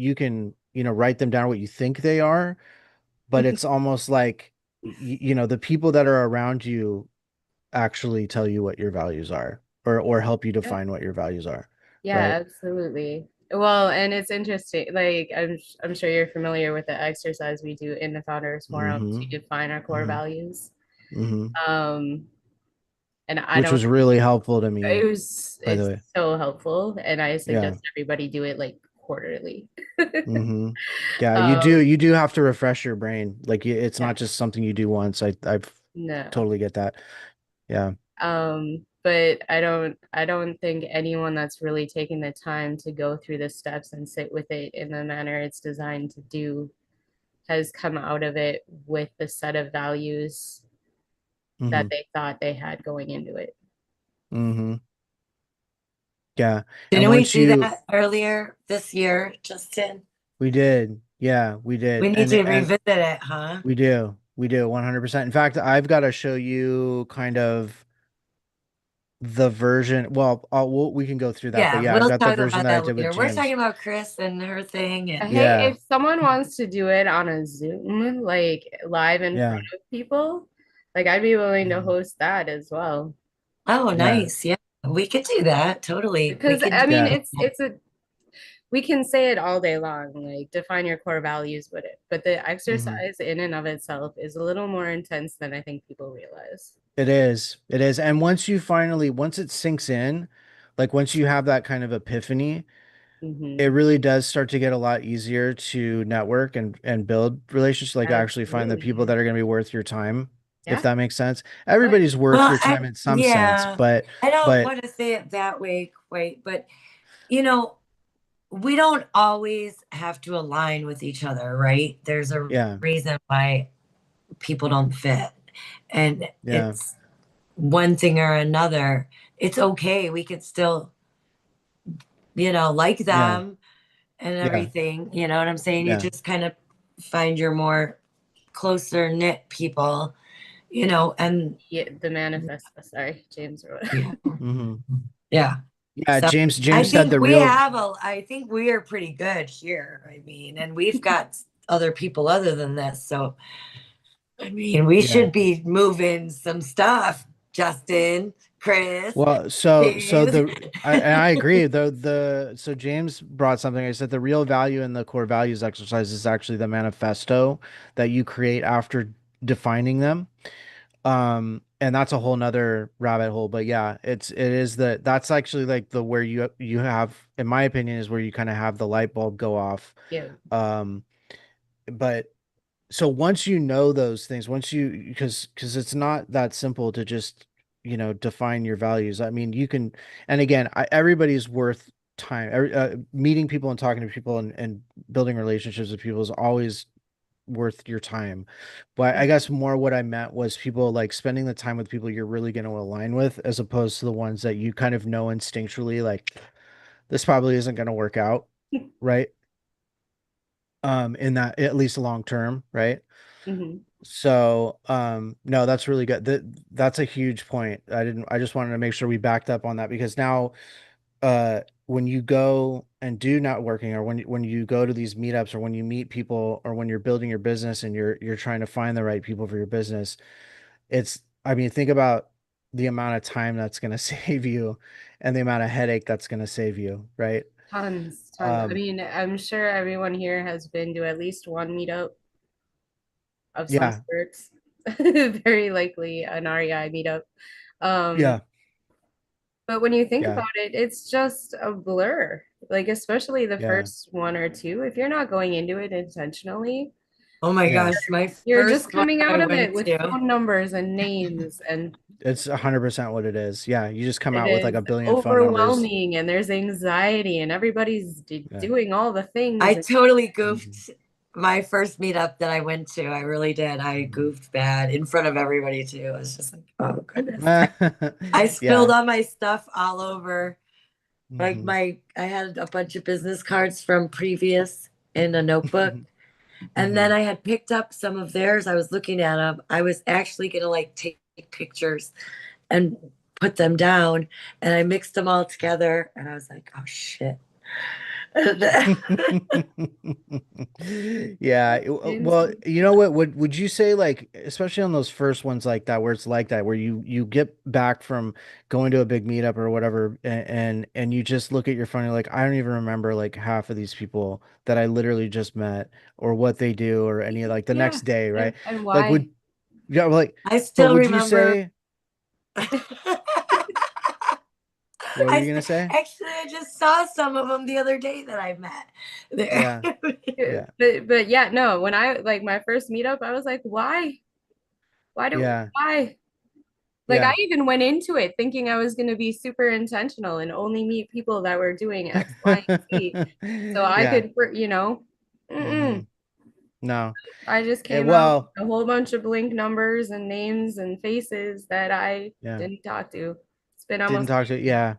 Speaker 1: write them down what you think they are, but it's almost like the people that are around you actually tell you what your values are or help you
Speaker 3: Yeah.
Speaker 1: define what your values are,
Speaker 3: Yeah,
Speaker 1: right?
Speaker 3: absolutely. Well, and it's interesting. Like I'm sure you're familiar with the exercise we do in the Founders Forum
Speaker 1: Mm-hmm.
Speaker 3: to define our core
Speaker 1: Mm-hmm.
Speaker 3: values.
Speaker 1: Mm-hmm.
Speaker 3: Um, and I
Speaker 1: Which
Speaker 3: don't.
Speaker 1: was really helpful to
Speaker 3: It
Speaker 1: me,
Speaker 3: was
Speaker 1: by the
Speaker 3: it's
Speaker 1: way.
Speaker 3: so helpful, and I
Speaker 1: Yeah.
Speaker 3: suggest everybody do it like quarterly.
Speaker 1: Mm-hmm. Yeah, you do
Speaker 3: Um,
Speaker 1: you do have to refresh your brain. Like it's
Speaker 3: yeah,
Speaker 1: not just something you do once. I've
Speaker 3: no.
Speaker 1: totally get that. Yeah.
Speaker 3: But I don't think anyone that's really taken the time to go through the steps and sit with it in the manner it's designed to do has come out of it with the set of values that
Speaker 1: Mm-hmm.
Speaker 3: they thought they had going into it.
Speaker 1: Mm-hmm. Yeah. And
Speaker 2: Didn't we
Speaker 1: once
Speaker 2: do
Speaker 1: you,
Speaker 2: that earlier this year, Justin?
Speaker 1: we did. Yeah, we did.
Speaker 2: We need to revisit it, huh?
Speaker 1: We do. We do 100%. In fact, I've got to show you kind of the version. Well, we can go through that, but
Speaker 2: Yeah,
Speaker 1: yeah, I've
Speaker 2: we'll
Speaker 1: got the
Speaker 2: talk
Speaker 1: version
Speaker 2: about
Speaker 1: that I
Speaker 2: that
Speaker 1: did with
Speaker 2: later. We're talking
Speaker 1: James.
Speaker 2: about Kris and her thing, and
Speaker 3: Hey,
Speaker 1: Yeah.
Speaker 3: if someone wants to do it on a Zoom, like live in front
Speaker 1: Yeah.
Speaker 3: of people, like I'd be willing to
Speaker 1: Mhm.
Speaker 3: host that as well.
Speaker 2: oh,
Speaker 1: Yeah.
Speaker 2: nice. Yeah, we could do that. Totally. We
Speaker 3: Because
Speaker 2: could
Speaker 3: I
Speaker 2: do
Speaker 3: mean,
Speaker 1: Yeah.
Speaker 3: it's a we can say it all day long, like define your core values with it, but the
Speaker 1: Hmm.
Speaker 3: exercise in and of itself is a little more intense than I think people realize.
Speaker 1: It is. It is. And once it sinks in, like once you have that kind of epiphany, it
Speaker 3: Hmm.
Speaker 1: really does start to get a lot easier to network and build relationships, like actually find the people
Speaker 3: Absolutely.
Speaker 1: that are going to be worth your time, if
Speaker 3: Yeah.
Speaker 1: that makes sense.
Speaker 3: Oh, yeah.
Speaker 1: Everybody's worth
Speaker 2: Well,
Speaker 1: your time in some sense,
Speaker 2: yeah, I don't
Speaker 1: but
Speaker 2: want to say it that way quite, but you know, we don't always have to align with each other, right? There's a
Speaker 1: yeah,
Speaker 2: reason why people don't fit, and
Speaker 1: yeah,
Speaker 2: it's one thing or another. It's okay. We could still, like
Speaker 1: yeah,
Speaker 2: them and
Speaker 1: yeah,
Speaker 2: everything. You know what I'm saying? You
Speaker 1: yeah.
Speaker 2: just kind of find your more closer knit people, and
Speaker 3: Yeah, the manifesto. Sorry, James wrote.
Speaker 2: yeah,
Speaker 1: Hmm.
Speaker 2: yeah.
Speaker 1: Yeah,
Speaker 2: So
Speaker 1: James said the real.
Speaker 2: I think we are pretty good here. I mean, and we've got other people other than this. So, I mean, we
Speaker 1: Yeah.
Speaker 2: should be moving some stuff, Justin, Kris,
Speaker 1: Well,
Speaker 2: James.
Speaker 1: I agree. So James brought something. I said the real value in the core values exercise is actually the manifesto that you create after defining them. And that's a whole nother rabbit hole. But yeah, that's actually like the where you have, in my opinion, is where you kind of have the light bulb go off.
Speaker 3: Yeah.
Speaker 1: Um, but so once you know those things, once you because it's not that simple to just define your values. I mean, you can, and again, everybody's worth time. Meeting people and talking to people and building relationships with people is always worth your time. But I guess more what I meant was people like spending the time with people you're really going to align with, as opposed to the ones that you kind of know instinctually, like this probably isn't going to work out, right? In that, at least long term, right?
Speaker 3: Hmm.
Speaker 1: So, no, that's really good. That's a huge point. I just wanted to make sure we backed up on that, because now, when you go and do networking, or when you go to these meetups, or when you meet people, or when you're building your business and you're trying to find the right people for your business, I mean, think about the amount of time that's going to save you and the amount of headache that's going to save you, right?
Speaker 3: Tons. I
Speaker 1: Um,
Speaker 3: mean, I'm sure everyone here has been to at least one meetup of some
Speaker 1: yeah,
Speaker 3: sorts. Very likely an REI meetup. Um,
Speaker 1: yeah,
Speaker 3: but when you think
Speaker 1: yeah,
Speaker 3: about it, it's just a blur. Like especially the
Speaker 1: yeah,
Speaker 3: first one or two, if you're not going into it intentionally,
Speaker 2: Oh my
Speaker 1: yeah.
Speaker 2: gosh, my
Speaker 3: you're just
Speaker 2: first one
Speaker 3: coming
Speaker 2: I
Speaker 3: out of it
Speaker 2: went
Speaker 3: with
Speaker 2: to.
Speaker 3: phone numbers and names, and
Speaker 1: It's 100% what it is. Yeah, you just come
Speaker 3: it
Speaker 1: out with like
Speaker 3: is
Speaker 1: a billion phone numbers.
Speaker 3: overwhelming and there's anxiety and everybody's
Speaker 1: Yeah.
Speaker 3: doing all the things.
Speaker 2: I totally
Speaker 1: Mhm.
Speaker 2: goofed my first meetup that I went to. I really did. I
Speaker 1: Mhm.
Speaker 2: goofed bad in front of everybody too. I was just like, oh goodness. I spilled
Speaker 1: Yeah.
Speaker 2: all my stuff all over. Like
Speaker 1: Hmm.
Speaker 2: I had a bunch of business cards from previous in a notebook. And
Speaker 1: Hmm.
Speaker 2: then I had picked up some of theirs. I was looking at them. I was actually gonna like take pictures and put them down. And I mixed them all together. And I was like, oh shit.
Speaker 1: Yeah.
Speaker 3: James,
Speaker 1: Well, you know what? Would you say, like, especially on those first ones like that, where it's like that, where you get back from going to a big meetup or whatever, and you just look at your phone, you're like, I don't even remember like half of these people that I literally just met, or what they do, or any, like, the
Speaker 3: yeah,
Speaker 1: next day, right?
Speaker 3: and
Speaker 1: Like,
Speaker 3: why?
Speaker 1: yeah, like,
Speaker 2: I
Speaker 1: but
Speaker 2: still
Speaker 1: would you
Speaker 2: remember.
Speaker 1: say, what were you gonna say?
Speaker 2: Actually, I just saw some of them the other day that I met there.
Speaker 1: Yeah. Yeah.
Speaker 3: But yeah, no, when I like my first meetup, I was like,
Speaker 1: Yeah.
Speaker 3: why? Like I
Speaker 1: Yeah.
Speaker 3: even went into it thinking I was going to be super intentional and only meet people that were doing X, Y, and Z. So I
Speaker 1: Yeah.
Speaker 3: could,
Speaker 1: Hmm.
Speaker 3: mm-mm.
Speaker 1: No.
Speaker 3: I just came out
Speaker 1: Well,
Speaker 3: with a whole bunch of blank numbers and names and faces that I
Speaker 1: yeah.
Speaker 3: didn't talk to. It's been
Speaker 1: Didn't
Speaker 3: almost
Speaker 1: talk to,
Speaker 3: a year.
Speaker 1: yeah.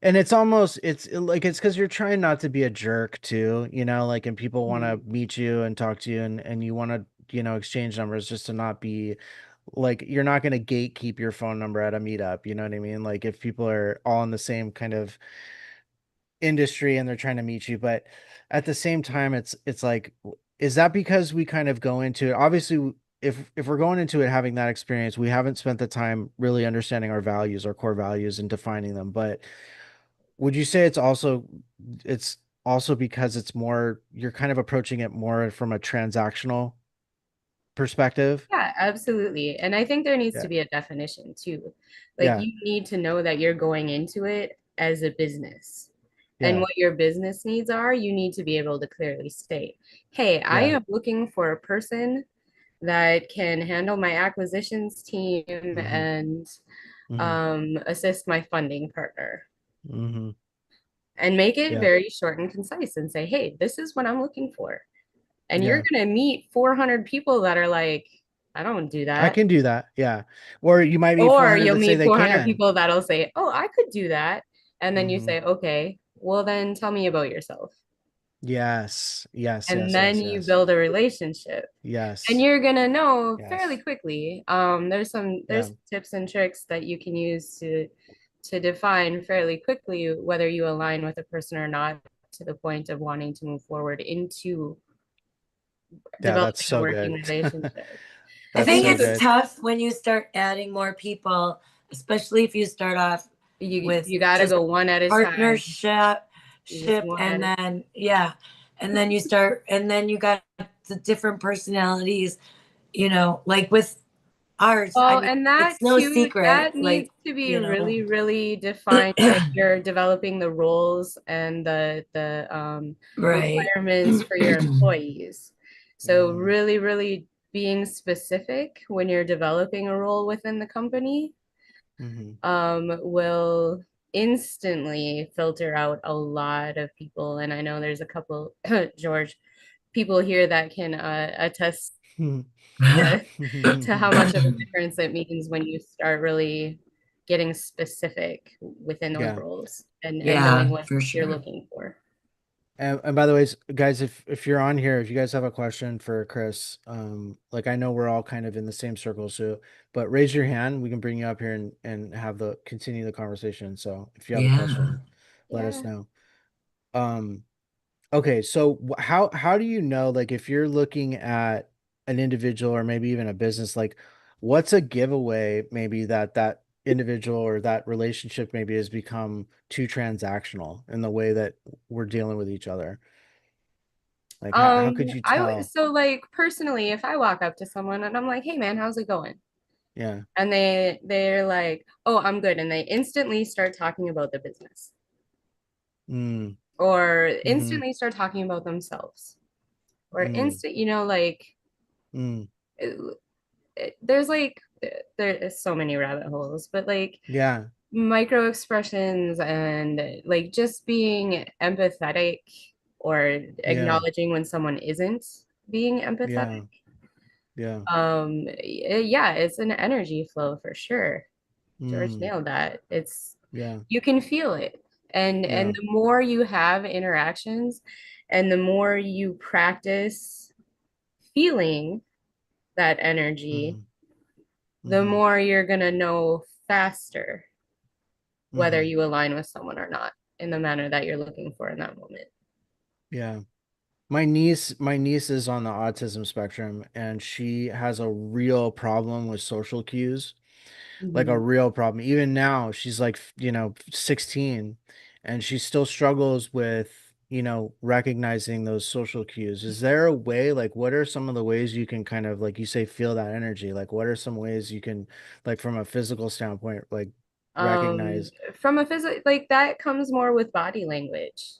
Speaker 1: And it's almost it's like it's because you're trying not to be a jerk too, you know, like and people want to
Speaker 3: Mhm.
Speaker 1: meet you and talk to you and you want to, exchange numbers just to not be like you're not going to gatekeep your phone number at a meetup, you know what I mean? Like if people are all in the same kind of industry and they're trying to meet you, but at the same time it's like is that because we kind of go into it obviously if we're going into it having that experience, we haven't spent the time really understanding our values, our core values and defining them, but would you say it's also because it's more you're kind of approaching it more from a transactional perspective?
Speaker 3: Yeah, absolutely. And I think there needs to
Speaker 1: Yeah.
Speaker 3: be a definition too. Like
Speaker 1: Yeah.
Speaker 3: you need to know that you're going into it as a business. And
Speaker 1: Yeah.
Speaker 3: what your business needs are, you need to be able to clearly state, hey, I
Speaker 1: Yeah.
Speaker 3: am looking for a person that can handle my acquisitions team
Speaker 1: Mm-hmm.
Speaker 3: and
Speaker 1: Mm-hmm.
Speaker 3: assist my funding partner.
Speaker 1: Mm-hmm.
Speaker 3: And make it
Speaker 1: Yeah.
Speaker 3: very short and concise and say, hey, this is what I'm looking for. And you're
Speaker 1: Yeah.
Speaker 3: going to meet 400 people that are like, I don't do
Speaker 1: I
Speaker 3: that.
Speaker 1: can do that. Yeah. Or you might meet
Speaker 3: Or
Speaker 1: 400
Speaker 3: you'll
Speaker 1: that say
Speaker 3: meet
Speaker 1: they
Speaker 3: 400
Speaker 1: can.
Speaker 3: people that'll say, oh, I could do that. And then you
Speaker 1: Mm-hmm.
Speaker 3: say, okay, well, then tell me about yourself.
Speaker 1: Yes. Yes.
Speaker 3: And
Speaker 1: Yes.
Speaker 3: then
Speaker 1: Yes.
Speaker 3: you
Speaker 1: Yes.
Speaker 3: build a relationship. And
Speaker 1: Yes.
Speaker 3: you're gonna know fairly
Speaker 1: Yes.
Speaker 3: quickly. There's
Speaker 1: Yeah.
Speaker 3: some tips and tricks that you can use to define fairly quickly whether you align with a person or not, to the point of wanting to move forward into
Speaker 1: Yeah, that's
Speaker 3: developing a
Speaker 1: so
Speaker 3: working
Speaker 1: good.
Speaker 3: relationship.
Speaker 2: I
Speaker 1: That's
Speaker 3: And
Speaker 2: think
Speaker 1: so
Speaker 3: you
Speaker 2: it's
Speaker 1: good.
Speaker 2: tough when you start adding more people, especially if you start off
Speaker 3: you
Speaker 2: with
Speaker 3: you got to
Speaker 2: just
Speaker 3: go one at a time.
Speaker 2: partnership
Speaker 3: Just
Speaker 2: ship
Speaker 3: one at
Speaker 2: and
Speaker 3: a
Speaker 2: then yeah, and then you start and then you got the different personalities, like with ours. I
Speaker 3: Well,
Speaker 2: mean,
Speaker 3: and that
Speaker 2: it's no
Speaker 3: too,
Speaker 2: secret,
Speaker 3: that needs to be
Speaker 2: you know.
Speaker 3: really, really defined when you're developing the roles and the
Speaker 2: Right.
Speaker 3: requirements for your employees. So
Speaker 1: Mm-hmm.
Speaker 3: really, really being specific when you're developing a role within the company
Speaker 1: Mm-hmm.
Speaker 3: will instantly filter out a lot of people. And I know there's a couple, George, people here that can attest to how much of a difference it means when you start really getting specific within those
Speaker 1: Yeah.
Speaker 3: roles and knowing
Speaker 2: Yeah,
Speaker 3: what
Speaker 2: for
Speaker 3: you're
Speaker 2: sure.
Speaker 3: looking for.
Speaker 1: And by the way, guys, if you're on here, if you guys have a question for Kris, like I know we're all kind of in the same circle, so but raise your hand, we can bring you up here and have the continue the conversation. So if you have a
Speaker 2: Yeah.
Speaker 1: question, let us
Speaker 3: Yeah.
Speaker 1: know. Um, okay, so how do you know like if you're looking at an individual or maybe even a business, like what's a giveaway maybe that individual or that relationship maybe has become too transactional in the way that we're dealing with each other? Like how could you
Speaker 3: I would
Speaker 1: tell?
Speaker 3: so like personally, if I walk up to someone and I'm like, "Hey man, how's it going?"
Speaker 1: Yeah.
Speaker 3: And they're like, "Oh, I'm good," and they instantly start talking about the business
Speaker 1: Mm.
Speaker 3: or
Speaker 1: Mm-hmm.
Speaker 3: instantly start talking about themselves or
Speaker 1: Mm.
Speaker 3: like
Speaker 1: Mm.
Speaker 3: it, there's like there is so many rabbit holes, but like
Speaker 1: Yeah.
Speaker 3: micro expressions and like just being empathetic or
Speaker 1: Yeah.
Speaker 3: acknowledging when someone isn't being empathetic.
Speaker 1: Yeah. Yeah.
Speaker 3: Yeah, it's an energy flow for sure. George
Speaker 1: Mm.
Speaker 3: nailed that. It's
Speaker 1: Yeah.
Speaker 3: you can feel it. And
Speaker 1: Yeah.
Speaker 3: the more you have interactions and the more you practice feeling that energy,
Speaker 1: Mm-hmm.
Speaker 3: the
Speaker 1: Mm-hmm.
Speaker 3: more you're gonna know faster whether
Speaker 1: Mm-hmm.
Speaker 3: you align with someone or not in the manner that you're looking for in that moment.
Speaker 1: Yeah. My niece is on the autism spectrum and she has a real problem with social cues, like a
Speaker 3: Mhm.
Speaker 1: real problem. Even now, she's like, 16 and she still struggles with, recognizing those social cues. Is there a way, like, what are some of the ways you can kind of, like you say, feel that energy? Like, what are some ways you can, like, from a physical standpoint, like,
Speaker 3: Um,
Speaker 1: recognize?
Speaker 3: from a physical, like that comes more with body language.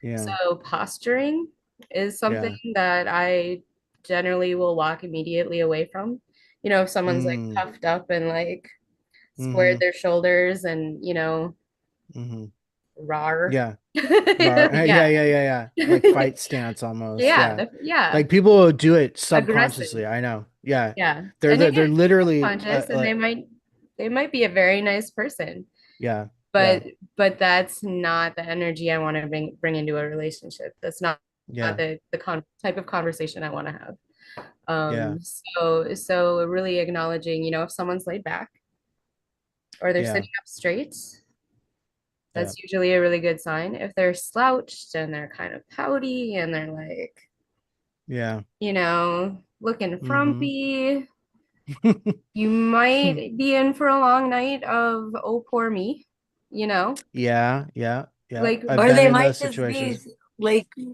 Speaker 1: Yeah.
Speaker 3: So posturing is something
Speaker 1: Yeah.
Speaker 3: that I generally will walk immediately away from. If someone's like
Speaker 1: Mm.
Speaker 3: puffed up and like squared
Speaker 1: Mm-hmm.
Speaker 3: their shoulders and
Speaker 1: Mm-hmm.
Speaker 3: rar.
Speaker 1: Yeah. Rar. Yeah,
Speaker 3: Yeah.
Speaker 1: yeah, yeah, yeah. Like fight stance almost.
Speaker 3: Yeah,
Speaker 1: Yeah.
Speaker 3: yeah.
Speaker 1: Like people will do it
Speaker 3: Aggressive.
Speaker 1: subconsciously. I know. Yeah.
Speaker 3: Yeah.
Speaker 1: They're
Speaker 3: And
Speaker 1: they're,
Speaker 3: again,
Speaker 1: they're literally
Speaker 3: subconscious and they might be a very nice person.
Speaker 1: yeah.
Speaker 3: but that's not the energy I want to bring into a relationship. That's not
Speaker 1: Yeah.
Speaker 3: the type of conversation I want to have.
Speaker 1: Yeah.
Speaker 3: So really acknowledging, if someone's laid back or they're
Speaker 1: Yeah.
Speaker 3: sitting up straight,
Speaker 1: Yeah.
Speaker 3: that's usually a really good sign. If they're slouched and they're kind of pouty and they're like,
Speaker 1: Yeah.
Speaker 3: looking
Speaker 1: Mm-hmm.
Speaker 3: frumpy, you might be in for a long night of oh poor me, you know?
Speaker 1: Yeah. Yeah. Yeah.
Speaker 3: Like
Speaker 1: I've
Speaker 2: Or
Speaker 1: been
Speaker 2: they
Speaker 1: in
Speaker 2: might
Speaker 1: those
Speaker 2: just be
Speaker 1: situations.
Speaker 2: like
Speaker 3: they,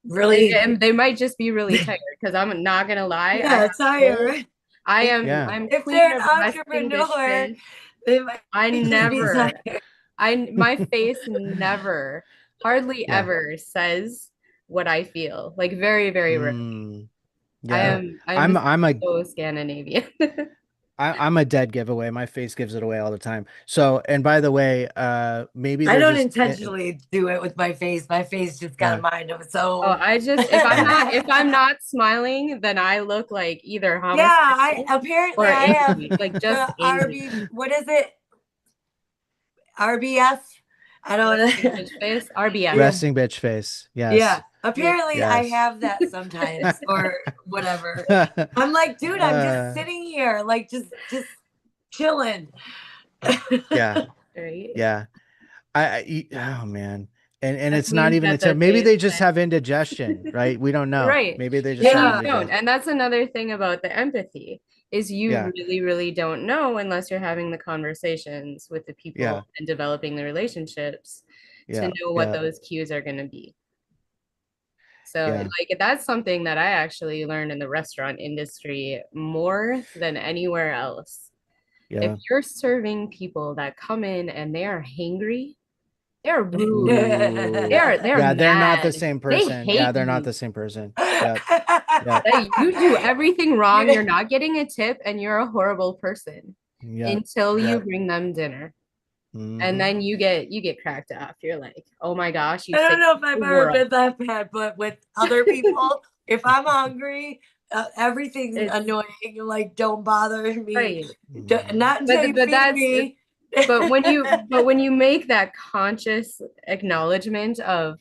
Speaker 2: really,
Speaker 3: they might just be really tired because I'm not gonna lie, I
Speaker 2: yeah,
Speaker 3: have both.
Speaker 2: tired.
Speaker 1: Yeah.
Speaker 3: I'm
Speaker 2: If
Speaker 3: queen
Speaker 2: they're an
Speaker 3: of resting bitch
Speaker 2: entrepreneur,
Speaker 3: face.
Speaker 2: they might
Speaker 3: I
Speaker 2: just be
Speaker 3: never,
Speaker 2: tired.
Speaker 3: my face never, hardly
Speaker 1: Yeah.
Speaker 3: ever says what I feel. Like very, very rare.
Speaker 1: Mm.
Speaker 3: I
Speaker 1: Yeah.
Speaker 3: am I'm
Speaker 1: I'm a
Speaker 3: so Scandinavian.
Speaker 1: I'm a dead giveaway. My face gives it away all the time. So, and by the way, maybe
Speaker 2: I
Speaker 1: they're
Speaker 2: don't
Speaker 1: just
Speaker 2: intentionally do it with my face. My face just got a
Speaker 1: yeah.
Speaker 2: mind of its
Speaker 3: Oh,
Speaker 2: own.
Speaker 3: I just
Speaker 1: Yeah.
Speaker 3: if I'm not smiling, then I look like either
Speaker 2: Yeah, I
Speaker 3: homicidal
Speaker 2: apparently
Speaker 3: or
Speaker 2: I have
Speaker 3: angry, like just
Speaker 2: the
Speaker 3: angry.
Speaker 2: what is it? RBF? I don't
Speaker 3: Resting
Speaker 2: know.
Speaker 3: bitch face, RBF.
Speaker 2: Yeah.
Speaker 1: Resting bitch face.
Speaker 2: Yeah.
Speaker 1: Yes.
Speaker 2: Apparently I
Speaker 1: Yes.
Speaker 2: have that sometimes or whatever. I'm like, dude, I'm just
Speaker 1: uh,
Speaker 2: sitting here, like just chilling.
Speaker 1: yeah.
Speaker 3: Right?
Speaker 1: Yeah. Oh man. And
Speaker 3: That
Speaker 1: it's not
Speaker 3: means
Speaker 1: even a
Speaker 3: that
Speaker 1: tip.
Speaker 3: the
Speaker 1: Maybe
Speaker 3: day
Speaker 1: they just have indigestion, right? We don't know.
Speaker 3: right.
Speaker 1: Maybe they just
Speaker 3: And
Speaker 1: have
Speaker 3: you
Speaker 2: Yeah.
Speaker 3: don't.
Speaker 1: indigestion.
Speaker 3: And that's another thing about the empathy is you
Speaker 1: Yeah.
Speaker 3: really, really don't know unless you're having the conversations with the
Speaker 1: Yeah.
Speaker 3: people and developing the relationships to
Speaker 1: Yeah.
Speaker 3: know what
Speaker 1: Yeah.
Speaker 3: those cues are going to be. So
Speaker 1: Yeah.
Speaker 3: like that's something that I actually learned in the restaurant industry more than anywhere else. If
Speaker 1: Yeah.
Speaker 3: you're serving people that come in and they are hangry, they're rude,
Speaker 1: Ooh.
Speaker 3: they're
Speaker 1: Yeah, they're not the
Speaker 3: mad,
Speaker 1: same
Speaker 3: they
Speaker 1: person. Yeah,
Speaker 3: hate
Speaker 1: they're not
Speaker 3: you.
Speaker 1: the same person. Yep. Yep.
Speaker 3: That you do everything wrong,
Speaker 2: You-
Speaker 3: you're not getting a tip, and you're a horrible person
Speaker 1: Yep.
Speaker 3: until you
Speaker 1: Yep.
Speaker 3: bring them dinner. And
Speaker 1: Hmm.
Speaker 3: then you get cracked up. You're like, oh my gosh, you
Speaker 2: I don't
Speaker 3: saved
Speaker 2: know if I've
Speaker 3: the
Speaker 2: ever
Speaker 3: world.
Speaker 2: been that bad, but with other people, if I'm hungry, everything's
Speaker 3: It's
Speaker 2: annoying. You're like, don't bother me.
Speaker 3: right.
Speaker 1: Hmm.
Speaker 2: Not until you
Speaker 3: But
Speaker 2: feed
Speaker 3: that's
Speaker 2: me.
Speaker 3: but when you make that conscious acknowledgement of,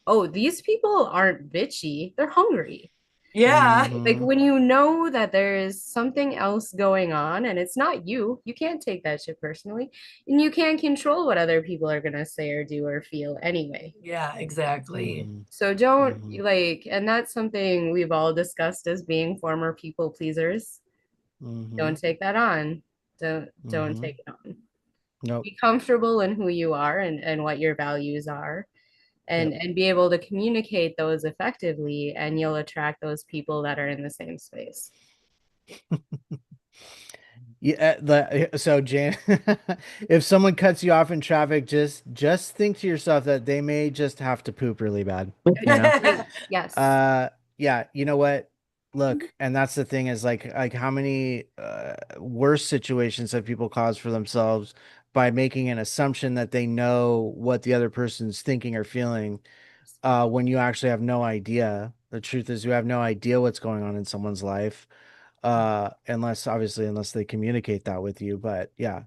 Speaker 3: oh, these people aren't bitchy, they're hungry.
Speaker 2: Yeah.
Speaker 3: Like
Speaker 1: Hmm.
Speaker 3: when you know that there is something else going on and it's not you can't take that shit personally, and you can't control what other people are going to say or do or feel anyway.
Speaker 2: Yeah, exactly.
Speaker 1: Hmm.
Speaker 3: So don't
Speaker 1: Hmm.
Speaker 3: like, and that's something we've all discussed as being former people pleasers.
Speaker 1: Hmm.
Speaker 3: Don't take that on. Don't
Speaker 1: Hmm.
Speaker 3: take it on.
Speaker 1: Nope.
Speaker 3: Be comfortable in who you are and what your values are,
Speaker 1: Yep.
Speaker 3: and be able to communicate those effectively, and you'll attract those people that are in the same space.
Speaker 1: Yeah, so Jane, if someone cuts you off in traffic, just think to yourself that they may just have to poop really bad, you know?
Speaker 3: Yes.
Speaker 1: Uh, yeah, you know what? Look, and that's the thing is like how many worse situations have people caused for themselves by making an assumption that they know what the other person's thinking or feeling, when you actually have no idea. The truth is you have no idea what's going on in someone's life, unless they communicate that with you. But yeah.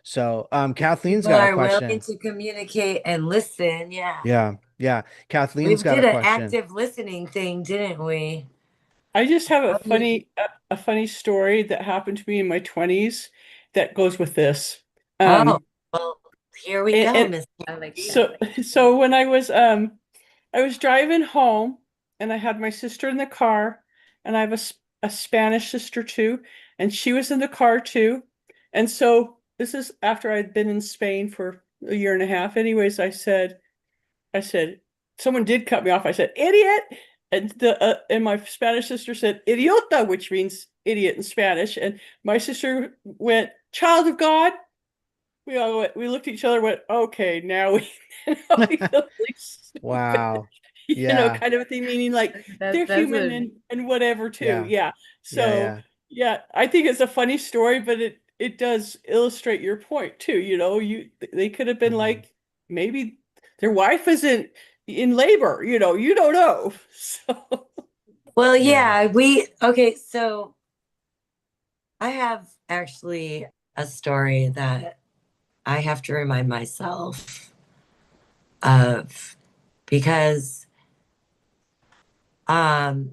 Speaker 1: So Kathleen's
Speaker 2: People
Speaker 1: got a
Speaker 2: are willing
Speaker 1: question.
Speaker 2: to communicate and listen. Yeah.
Speaker 1: Yeah, yeah.
Speaker 2: We
Speaker 1: Kathleen's got a
Speaker 2: did an
Speaker 1: question.
Speaker 2: active listening thing, didn't we?
Speaker 4: I just have
Speaker 2: How do you-
Speaker 4: a funny story that happened to me in my 20s that goes with this.
Speaker 2: Oh,
Speaker 4: Um,
Speaker 2: well, here we
Speaker 4: and,
Speaker 2: go,
Speaker 4: and
Speaker 2: Miss.
Speaker 3: I like that.
Speaker 4: so when I was driving home and I had my sister in the car, and I have a Spanish sister too, and she was in the car too. And so this is after I'd been in Spain for a year and a half. Anyways, I said, someone did cut me off. I said, idiot. And my Spanish sister said, idiota, which means idiot in Spanish. And my sister went, child of God. We looked at each other and went, okay, now we, now we feel really stupid.
Speaker 1: Wow. Yeah.
Speaker 4: Kind of a thing, meaning like they're
Speaker 3: That's
Speaker 4: human
Speaker 3: a
Speaker 4: and whatever too.
Speaker 1: Yeah.
Speaker 4: Yeah.
Speaker 1: Yeah.
Speaker 4: So
Speaker 1: Yeah.
Speaker 4: yeah, I think it's a funny story, but it does illustrate your point too. They could have been
Speaker 1: Mhm.
Speaker 4: like, maybe their wife isn't in labor, you don't know. So
Speaker 2: Well,
Speaker 1: Yeah.
Speaker 2: yeah, okay, so I have actually a story that I have to remind myself of, because um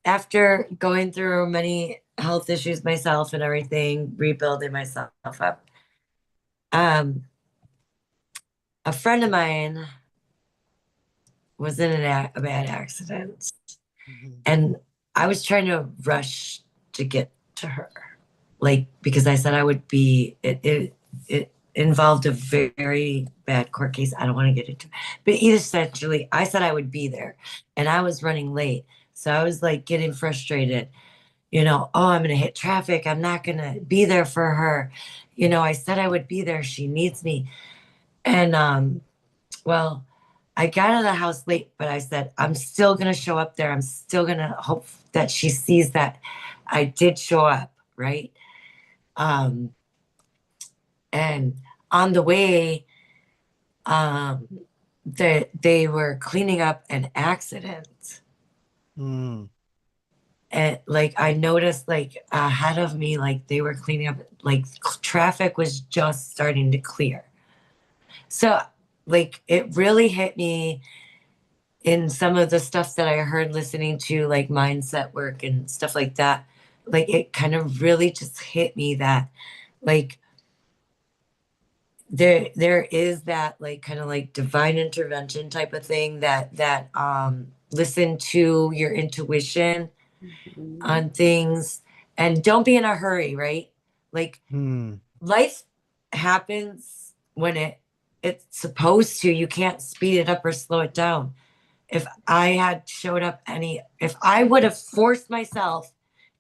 Speaker 2: after going through many health issues myself and everything, rebuilding myself up, um a friend of mine was in a bad accident,
Speaker 1: Mhm.
Speaker 2: and I was trying to rush to get to her, like, because I said I would be. It involved a very bad court case. I don't want to get into, but essentially, I said I would be there, and I was running late, so I was like getting frustrated. Oh, I'm gonna hit traffic. I'm not gonna be there for her. I said I would be there. She needs me, and well, I got out of the house late, but I said, I'm still going to show up there. I'm still going to hope that she sees that I did show up, right? Um, and on the way, um, they were cleaning up an accident.
Speaker 1: Mm.
Speaker 2: And like, I noticed, like, ahead of me, like, they were cleaning up, like, traffic was just starting to clear. So, like, it really hit me in some of the stuff that I heard listening to, like mindset work and stuff like that. Like, it kind of really just hit me that, like, there is that, like, kind of like divine intervention type of thing, that listen to your intuition
Speaker 3: Mhm.
Speaker 2: on things, and don't be in a hurry, right? Like,
Speaker 1: Mm.
Speaker 2: life happens when it's supposed to. You can't speed it up or slow it down. If I had showed up if I would have forced myself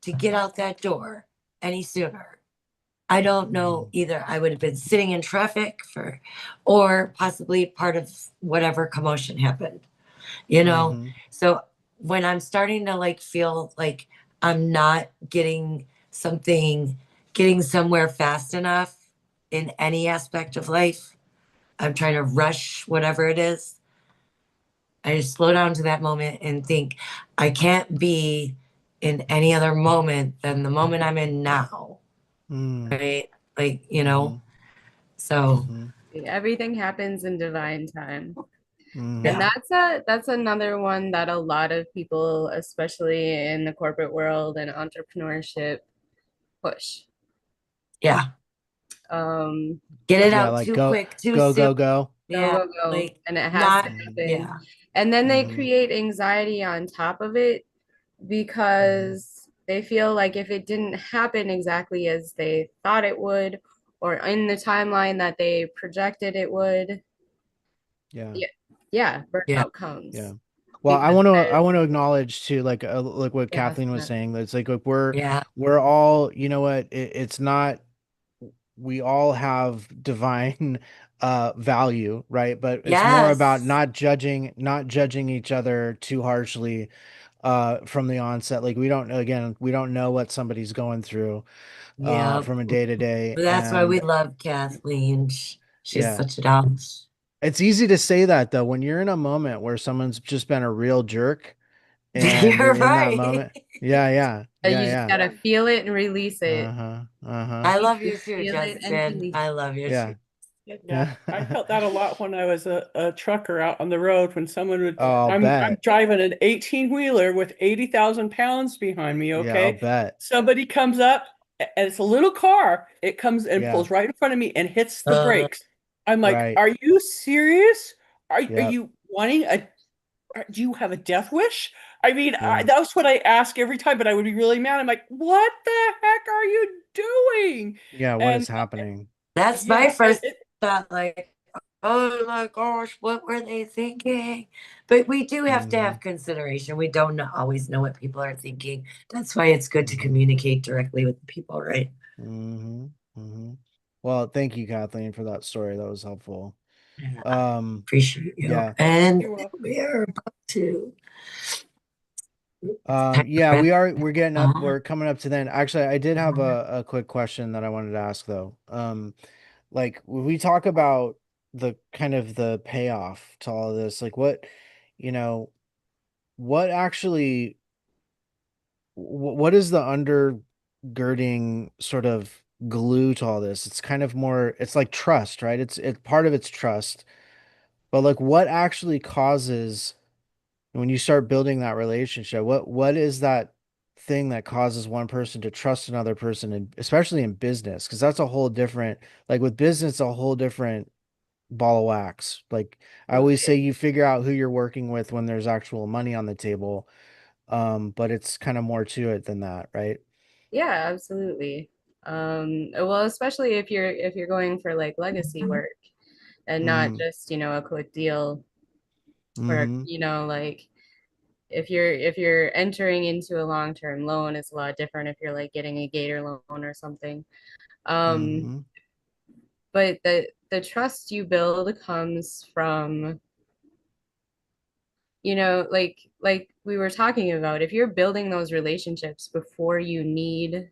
Speaker 2: to get out that door any sooner, I don't know,
Speaker 1: Mhm.
Speaker 2: either I would have been sitting in traffic or possibly part of whatever commotion happened, you know?
Speaker 1: Mhm.
Speaker 2: So when I'm starting to, like, feel like I'm not getting somewhere fast enough in any aspect of life, I'm trying to rush whatever it is. I just slow down to that moment and think, I can't be in any other moment than the moment I'm in now,
Speaker 1: Mm.
Speaker 2: right? Like,
Speaker 1: Mhm.
Speaker 2: so
Speaker 1: Mhm.
Speaker 3: Everything happens in divine time. And
Speaker 1: Mhm.
Speaker 2: yeah,
Speaker 3: that's another one that a lot of people, especially in the corporate world and entrepreneurship, push.
Speaker 2: yeah.
Speaker 3: Um,
Speaker 2: Get it
Speaker 1: Yeah,
Speaker 2: out
Speaker 1: like
Speaker 2: too
Speaker 1: go
Speaker 2: quick, too
Speaker 1: go
Speaker 2: soon.
Speaker 1: go go.
Speaker 3: go,
Speaker 2: Yeah,
Speaker 3: go, go.
Speaker 2: like,
Speaker 3: And it has to
Speaker 2: not,
Speaker 1: Mhm.
Speaker 3: happen.
Speaker 2: yeah,
Speaker 3: And then they
Speaker 1: Mhm.
Speaker 3: create anxiety on top of it
Speaker 1: Mhm.
Speaker 3: because they feel like if it didn't happen exactly as they thought it would, or in the timeline that they projected it would,
Speaker 1: Yeah.
Speaker 3: yeah, yeah,
Speaker 2: yeah,
Speaker 3: burnout
Speaker 1: Yeah.
Speaker 3: comes.
Speaker 1: Well, I
Speaker 3: Because
Speaker 1: want to I
Speaker 3: then,
Speaker 1: want to acknowledge too, like what
Speaker 3: yeah,
Speaker 1: Kathleen was saying. That's like
Speaker 2: yeah.
Speaker 1: we're all, you know what, it's not, we all have divine value, right? But it's more about
Speaker 2: Yes.
Speaker 1: not judging each other too harshly from the onset. Like we don't know what somebody's going through
Speaker 2: Yeah.
Speaker 1: from a day to day.
Speaker 2: That's why we
Speaker 1: And
Speaker 2: love Kathleen. She's
Speaker 1: yeah,
Speaker 2: such a doll.
Speaker 1: it's easy to say that though when you're in a moment where someone's just been a real jerk and
Speaker 2: You're
Speaker 1: you're in that
Speaker 2: right.
Speaker 1: moment. Yeah, yeah, yeah,
Speaker 3: you just
Speaker 1: yeah.
Speaker 3: gotta feel it and release it.
Speaker 1: Uh-huh. Uh-huh.
Speaker 2: I
Speaker 3: You
Speaker 2: love you
Speaker 3: just
Speaker 2: too,
Speaker 3: feel it and
Speaker 2: Justin.
Speaker 3: release
Speaker 2: I
Speaker 3: it.
Speaker 2: love you too.
Speaker 1: Yeah.
Speaker 4: Yeah, I felt that a lot when I was a trucker out on the road. When someone would,
Speaker 1: Oh, I'll
Speaker 4: I'm
Speaker 1: bet.
Speaker 4: driving an 18-wheeler with 80,000 pounds behind me.
Speaker 1: Yeah, I'll
Speaker 4: Okay,
Speaker 1: bet.
Speaker 4: somebody comes up, and it's a little car. It comes and
Speaker 1: Yeah.
Speaker 4: pulls right in front of me and hits the
Speaker 2: Uh,
Speaker 4: brakes. I'm like,
Speaker 1: Right.
Speaker 4: "Are you serious? Are
Speaker 1: Yep.
Speaker 4: you wanting a? Do you have a death wish?" I mean,
Speaker 1: Yeah.
Speaker 4: that's what I ask every time, but I would be really mad. I'm like, "What the heck are you doing?"
Speaker 1: Yeah, what is
Speaker 4: And
Speaker 1: happening?
Speaker 2: that's
Speaker 4: yeah,
Speaker 2: my
Speaker 4: and
Speaker 2: first thought, like, oh my gosh, what were they thinking? But we do have to
Speaker 1: Mm-hmm.
Speaker 2: have consideration. We don't always know what people are thinking. That's why it's good to
Speaker 1: Mm-hmm.
Speaker 2: communicate directly with the people, right?
Speaker 1: Mm-hmm. Mm-hmm. Well, thank you, Kathleen, for that story. That was helpful.
Speaker 2: Yeah,
Speaker 1: Um,
Speaker 2: appreciate you.
Speaker 1: yeah.
Speaker 2: And
Speaker 4: you're welcome.
Speaker 2: we're about to.
Speaker 1: Yeah, we're getting up,
Speaker 2: Uh-huh.
Speaker 1: we're coming up to then. Actually, I did have a quick question that I wanted to ask though. Like when we talk about the kind of the payoff to all of this, like you know, what actually what is the undergirding sort of glue to all this. It's kind of more, it's like trust, right? It's part of it's trust. But like what actually causes when you start building that relationship, what is that thing that causes one person to trust another person, and especially in business? Because that's a whole different, like with business, a whole different ball of wax. Like I always say,
Speaker 3: Absolutely.
Speaker 1: you figure out who you're working with when there's actual money on the table. But it's kind of more to it than that, right?
Speaker 3: Yeah, absolutely. Well, especially if you're going for like legacy work and not
Speaker 1: Mm-hmm.
Speaker 3: just, a quick deal or,
Speaker 1: Mm-hmm.
Speaker 3: like if you're entering into a long-term loan, it's a lot different if you're like getting a gator loan or something. Um,
Speaker 1: Mm-hmm.
Speaker 3: but the trust you build comes from, like we were talking about, if you're building those relationships before you need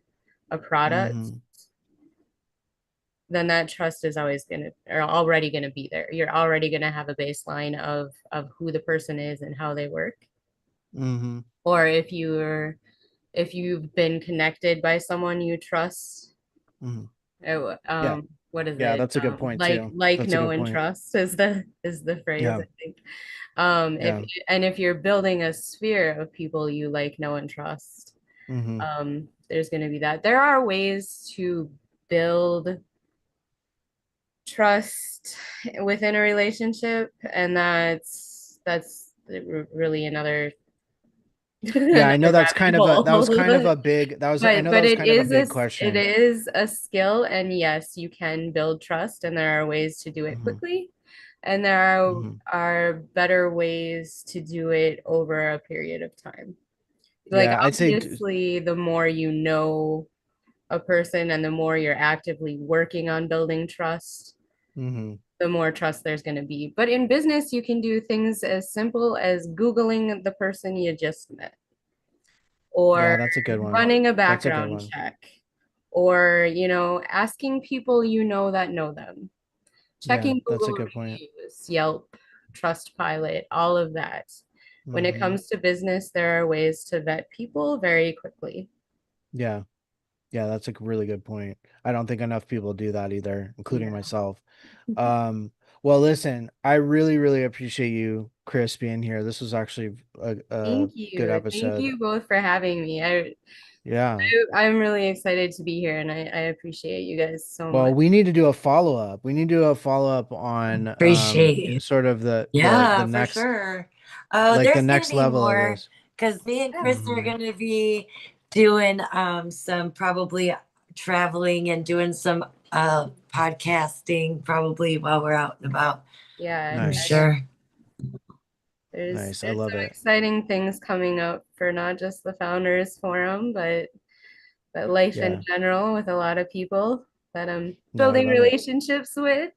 Speaker 3: a product,
Speaker 1: Mm-hmm.
Speaker 3: then that trust is always gonna or already gonna be there. You're already gonna have a baseline of who the person is and how they work.
Speaker 1: Mm-hmm.
Speaker 3: Or if you've been connected by someone you trust,
Speaker 1: Mm-hmm. Yeah.
Speaker 3: what is
Speaker 1: Yeah,
Speaker 3: it?
Speaker 1: that's a good point
Speaker 3: Like
Speaker 1: too. That's a
Speaker 3: know
Speaker 1: good
Speaker 3: and
Speaker 1: point.
Speaker 3: trust is the phrase,
Speaker 1: Yeah.
Speaker 3: I think. If
Speaker 1: Yeah.
Speaker 3: if you're building a sphere of people you like, know, and trust,
Speaker 1: Mm-hmm.
Speaker 3: there's going to be that. There are ways to build trust within a relationship, and that's really another
Speaker 1: Yeah, I
Speaker 3: another
Speaker 1: know that's
Speaker 3: rabbit
Speaker 1: kind of a that was
Speaker 3: hole.
Speaker 1: kind of a big that was I know that
Speaker 3: But
Speaker 1: was
Speaker 3: it
Speaker 1: kind of a
Speaker 3: is
Speaker 1: big
Speaker 3: it
Speaker 1: question.
Speaker 3: is a skill, and yes, you can build trust, and there are ways to do it
Speaker 1: Mm-hmm.
Speaker 3: quickly, and there are
Speaker 1: Mm-hmm.
Speaker 3: are better ways to do it over a period of time. Like
Speaker 1: Yeah, I'd say
Speaker 3: obviously, the more you know a person and the more you're actively working on building trust,
Speaker 1: mm-hmm.
Speaker 3: the more trust there's going to be. But in business, you can do things as simple as Googling the person you just met,
Speaker 1: Yeah,
Speaker 3: or
Speaker 1: that's a good one.
Speaker 3: running a
Speaker 1: That's a good
Speaker 3: background
Speaker 1: one.
Speaker 3: check, or, asking people that know them,
Speaker 1: Yeah,
Speaker 3: checking
Speaker 1: that's a
Speaker 3: Google
Speaker 1: good point.
Speaker 3: reviews, Yelp, Trustpilot, all of that. When it
Speaker 1: Mm-hmm.
Speaker 3: comes to business, there are ways to vet people very quickly.
Speaker 1: Yeah. Yeah, that's a really good point. I don't think enough people do that either, including
Speaker 3: Yeah.
Speaker 1: myself. Um, well, listen, I really, really appreciate you, Kris, being here. This was actually a
Speaker 3: Thank
Speaker 1: good
Speaker 3: you. Thank
Speaker 1: episode.
Speaker 3: you both for having me.
Speaker 1: Yeah.
Speaker 3: I'm really excited to be here, and I appreciate you guys so
Speaker 1: Well,
Speaker 3: much.
Speaker 1: we need to do a follow-up. We need to do a follow-up on
Speaker 2: Appreciate it.
Speaker 1: sort of the
Speaker 2: Yeah, for
Speaker 1: next
Speaker 2: sure. Oh,
Speaker 1: like the
Speaker 2: there's gonna
Speaker 1: next
Speaker 2: be
Speaker 1: level of
Speaker 2: more
Speaker 1: this.
Speaker 2: because me and
Speaker 3: Yeah.
Speaker 2: Kris are
Speaker 1: Hmm.
Speaker 2: gonna be doing some probably traveling and doing some podcasting probably while we're out and about
Speaker 3: Yeah,
Speaker 2: for
Speaker 1: Nice.
Speaker 2: sure.
Speaker 1: Nice. I
Speaker 3: there's
Speaker 1: love
Speaker 3: some
Speaker 1: it.
Speaker 3: exciting things coming up for not just the founders forum, but life in
Speaker 1: Yeah.
Speaker 3: general with a lot of people that I'm
Speaker 1: No, I
Speaker 3: building
Speaker 1: love it.
Speaker 3: relationships with.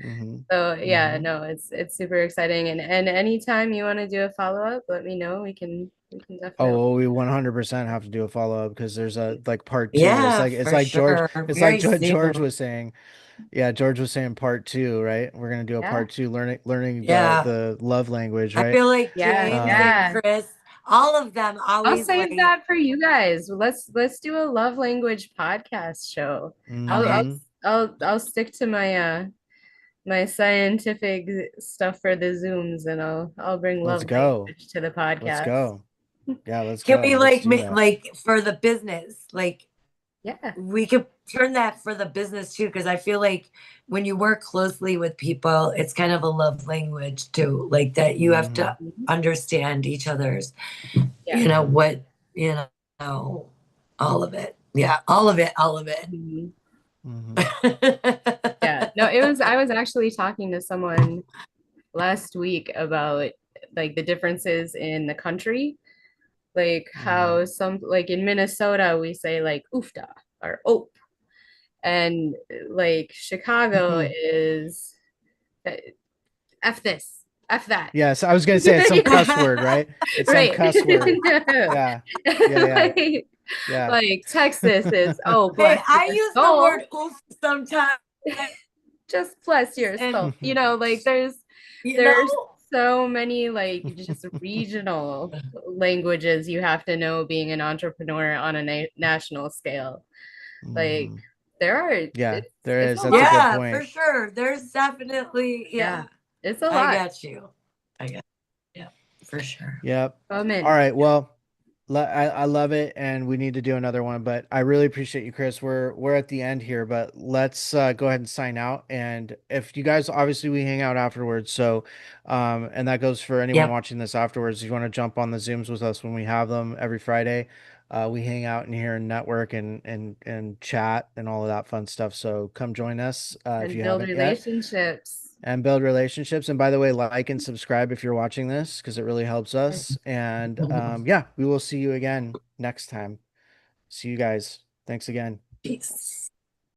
Speaker 1: Hmm.
Speaker 3: So yeah,
Speaker 1: Hmm.
Speaker 3: no, it's super exciting. And anytime you want to do a follow-up, let me know. We can
Speaker 1: Oh,
Speaker 3: definitely.
Speaker 1: well, we 100% have to do a follow-up because there's a like part two.
Speaker 2: Yeah, for sure.
Speaker 1: It's like
Speaker 2: Very
Speaker 1: George
Speaker 2: soon.
Speaker 1: George was saying. Yeah, George was saying part two, right? We're gonna do a
Speaker 3: Yeah.
Speaker 1: part two, learning
Speaker 2: Yeah.
Speaker 1: the love language,
Speaker 2: I
Speaker 1: right?
Speaker 2: feel like
Speaker 3: Yeah,
Speaker 2: James
Speaker 1: Um,
Speaker 2: and
Speaker 3: yeah.
Speaker 2: Kris, all of them
Speaker 3: I'll
Speaker 2: always
Speaker 3: save
Speaker 2: like,
Speaker 3: that for you guys. Let's do a love language podcast show. I'll I'll
Speaker 2: okay.
Speaker 1: hmm.
Speaker 3: I'll stick to my scientific stuff for the Zooms, and I'll bring
Speaker 1: Let's
Speaker 3: love
Speaker 1: go.
Speaker 3: language to the
Speaker 1: Let's
Speaker 3: podcast.
Speaker 1: go. Yeah, let's
Speaker 2: Can
Speaker 1: go.
Speaker 2: we
Speaker 1: Let's
Speaker 2: like
Speaker 1: do that.
Speaker 2: like for the business, like
Speaker 3: Yeah.
Speaker 2: we could turn that for the business too, because I feel like when you work closely with people, it's kind of a love language too, like that you have
Speaker 1: Hmm.
Speaker 2: to understand each other's,
Speaker 3: Yeah.
Speaker 2: what, you know, all of it. Yeah, all of it, all of it.
Speaker 3: Mhm.
Speaker 1: Hmm.
Speaker 3: Yeah. No, I was actually talking to someone last week about like the differences in the country, like
Speaker 1: Hmm.
Speaker 3: how some, like in Minnesota we say like oofda or ope, and like Chicago is f this, f that.
Speaker 1: Yes, I was gonna say it's some cuss word, right? It's some
Speaker 3: Right.
Speaker 1: cuss word. Yeah. Yeah, yeah,
Speaker 3: like,
Speaker 1: yeah.
Speaker 3: like Texas is, oh
Speaker 2: Hey,
Speaker 3: bless
Speaker 2: I
Speaker 3: your
Speaker 2: use the
Speaker 3: soul,
Speaker 2: word oof sometimes,
Speaker 3: just bless your
Speaker 2: and
Speaker 3: soul, like
Speaker 2: you know,
Speaker 3: there's so many like just regional languages you have to know being an entrepreneur on a national scale. Like
Speaker 1: Hmm.
Speaker 3: There are
Speaker 1: Yeah, there
Speaker 3: it's
Speaker 1: is.
Speaker 3: a
Speaker 1: That's a
Speaker 3: lot.
Speaker 1: good
Speaker 2: Yeah, for
Speaker 1: point.
Speaker 2: sure. There's definitely,
Speaker 3: Yeah,
Speaker 2: yeah.
Speaker 3: it's a
Speaker 2: I
Speaker 3: lot.
Speaker 2: got you. I got, yeah, for sure.
Speaker 1: Yep.
Speaker 3: Come
Speaker 1: All
Speaker 3: in.
Speaker 1: right. Well, I love it, and we need to do another one. But I really appreciate you, Kris. We're at the end here, but let's go ahead and sign out. And if you guys, obviously, we hang out afterwards. So, and that goes for anyone
Speaker 2: Yep.
Speaker 1: watching this afterwards. If you want to jump on the Zooms with us when we have them every Friday, we hang out in here and network and chat and all of that fun stuff. So come join us if
Speaker 3: And
Speaker 1: you
Speaker 3: build
Speaker 1: haven't yet,
Speaker 3: relationships.
Speaker 1: and build relationships. And by the way, like and subscribe if you're watching this because it really helps us. And yeah, we will see you again next time. See you guys. Thanks again.
Speaker 2: Peace.